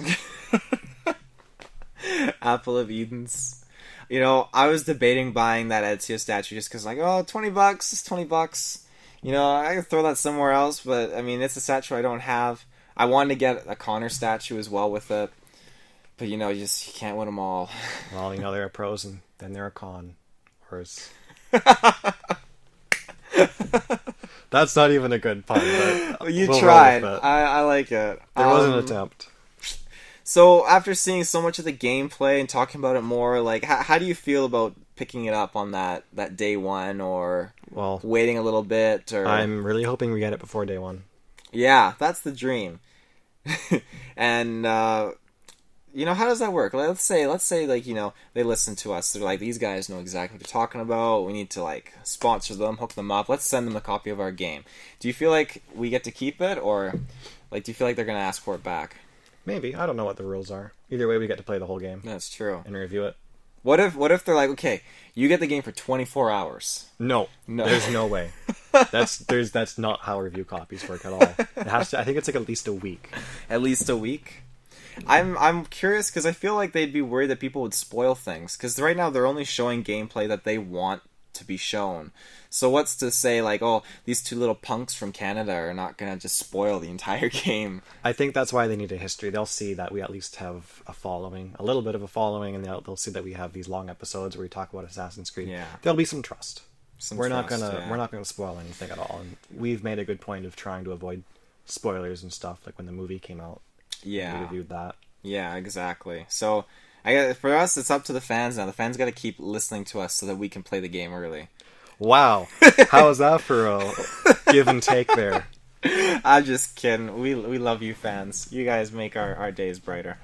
S2: Apple of Edens. I was debating buying that Ezio statue just because, like, $20, it's $20. I could throw that somewhere else, but, I mean, it's a statue I don't have. I wanted to get a Connor statue as well with it, but, you can't win them all.
S3: Well, there are pros and then there are cons. That's not even a good pun, but
S2: You
S3: we'll
S2: tried.
S3: roll with it.
S2: I like it.
S3: There was an attempt.
S2: So, after seeing so much of the gameplay and talking about it more, like, how do you feel about picking it up on that day one, or waiting a little bit? Or
S3: I'm really hoping we get it before day one.
S2: Yeah, that's the dream. And, how does that work? Let's say, like, they listen to us. They're like, these guys know exactly what they're talking about. We need to, like, sponsor them, hook them up. Let's send them a copy of our game. Do you feel like we get to keep it, or, like, do you feel like they're going to ask for it back?
S3: Maybe. I don't know what the rules are. Either way, we get to play the whole game.
S2: That's true.
S3: And review it.
S2: What if they're like, okay, you get the game for 24 hours?
S3: No. There's no way. That's not how review copies work at all. It has to. I think it's like at least a week.
S2: At least a week? I'm curious because I feel like they'd be worried that people would spoil things. Because right now they're only showing gameplay that they want to be shown. So what's to say, like, these two little punks from Canada are not going to just spoil the entire game?
S3: I think that's why they need a history. They'll see that we at least have a following, a little bit of a following, and they'll see that we have these long episodes where we talk about Assassin's Creed.
S2: Yeah.
S3: There'll be some trust. We're not
S2: trust,
S3: gonna spoil anything at all. And we've made a good point of trying to avoid spoilers and stuff. Like when the movie came out,
S2: Yeah.
S3: we reviewed that.
S2: Yeah, exactly. So for us, it's up to the fans now. The fans got to keep listening to us so that we can play the game early.
S3: Wow, how was that for a give and take there?
S2: I'm just kidding. We love you fans. You guys make our days brighter.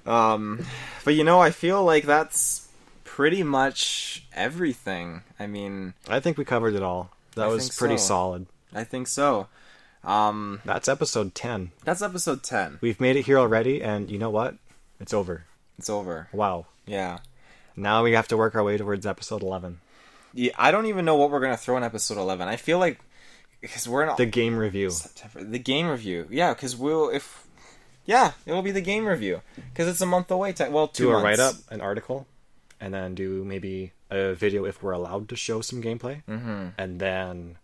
S2: But I feel like that's pretty much everything. I mean,
S3: I think we covered it all. That was pretty solid.
S2: I think so.
S3: That's episode 10.
S2: That's episode 10.
S3: We've made it here already, and you know what? It's over.
S2: It's over.
S3: Wow.
S2: Yeah.
S3: Now we have to work our way towards episode 11.
S2: Yeah, I don't even know what we're gonna throw in episode 11. I feel like because we're in
S3: the game review.
S2: September. The game review. Yeah, because it will be the game review because it's a month away. 2 months.
S3: Do a write up, an article, and then do maybe a video if we're allowed to show some gameplay, and then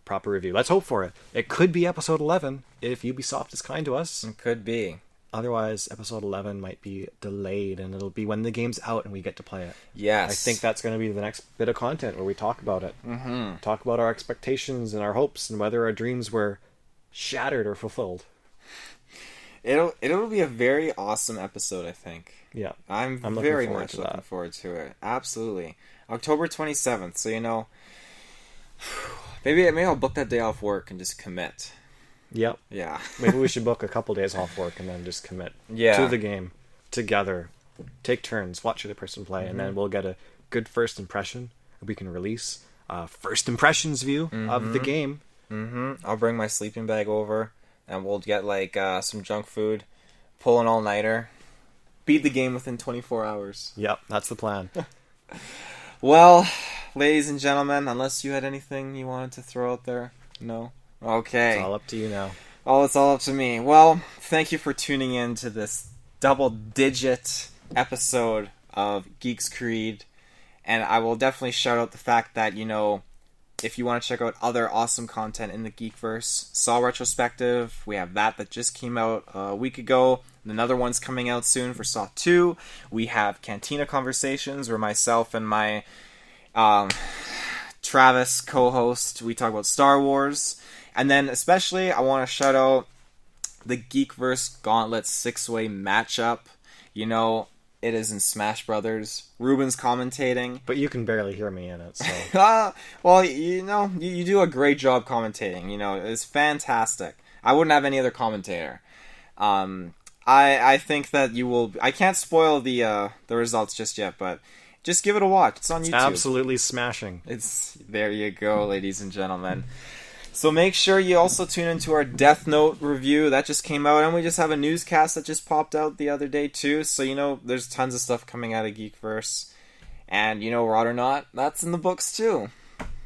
S3: proper review. Let's hope for it. It could be episode 11 if Ubisoft is kind to us.
S2: It could be.
S3: Otherwise, episode 11 might be delayed, and it'll be when the game's out and we get to play it.
S2: Yes.
S3: I think that's going to be the next bit of content where we talk about it. Mm-hmm. Talk about our expectations and our hopes and whether our dreams were shattered or fulfilled.
S2: It'll be a very awesome episode, I think.
S3: Yeah.
S2: I'm
S3: looking
S2: very
S3: forward
S2: much
S3: to
S2: looking
S3: that.
S2: forward to it. Absolutely. October 27th. So, maybe I'll book that day off work and just commit.
S3: Yep.
S2: Yeah.
S3: Maybe we should book a couple days off work and then just commit to the game together. Take turns, watch the other person play, and then we'll get a good first impression. We can release a first impressions view of the game.
S2: I'll bring my sleeping bag over, and we'll get some junk food, pull an all-nighter, beat the game within 24 hours.
S3: Yep, that's the plan.
S2: Well, ladies and gentlemen, unless you had anything you wanted to throw out there, no? Okay.
S3: It's all up to you now.
S2: Oh, it's all up to me. Well, thank you for tuning in to this double-digit episode of Geeks Creed, and I will definitely shout out the fact that, if you want to check out other awesome content in the GeekVerse, Saw Retrospective, we have that just came out a week ago. Another one's coming out soon for Saw 2. We have Cantina Conversations, where myself and my Travis co-host, we talk about Star Wars. And then especially, I want to shout out the GeekVerse Gauntlet 6-way matchup. It is in Smash Brothers. Ruben's commentating.
S3: But you can barely hear me in it, so...
S2: Well, you do a great job commentating. It's fantastic. I wouldn't have any other commentator. I think that you will... I can't spoil the results just yet, but just give it a watch. It's on YouTube.
S3: Absolutely smashing.
S2: There you go, ladies and gentlemen. So make sure you also tune into our Death Note review. That just came out, and we just have a newscast that just popped out the other day, too. So, there's tons of stuff coming out of GeekVerse. And, rot or not, that's in the books, too.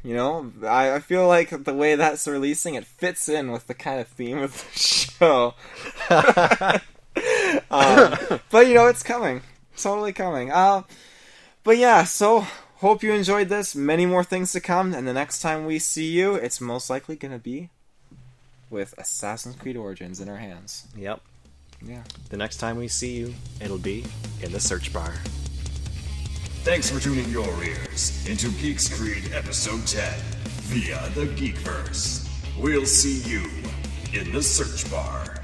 S2: I feel like the way that's releasing, it fits in with the kind of theme of the show. But, it's coming. Totally coming. But, yeah, so... Hope you enjoyed this. Many more things to come, and the next time we see you, it's most likely going to be with Assassin's Creed Origins in our hands.
S3: Yep.
S2: Yeah.
S3: The next time we see you, it'll be in the search bar.
S1: Thanks for tuning your ears into Geeks Creed Episode 10 via the GeekVerse. We'll see you in the search bar.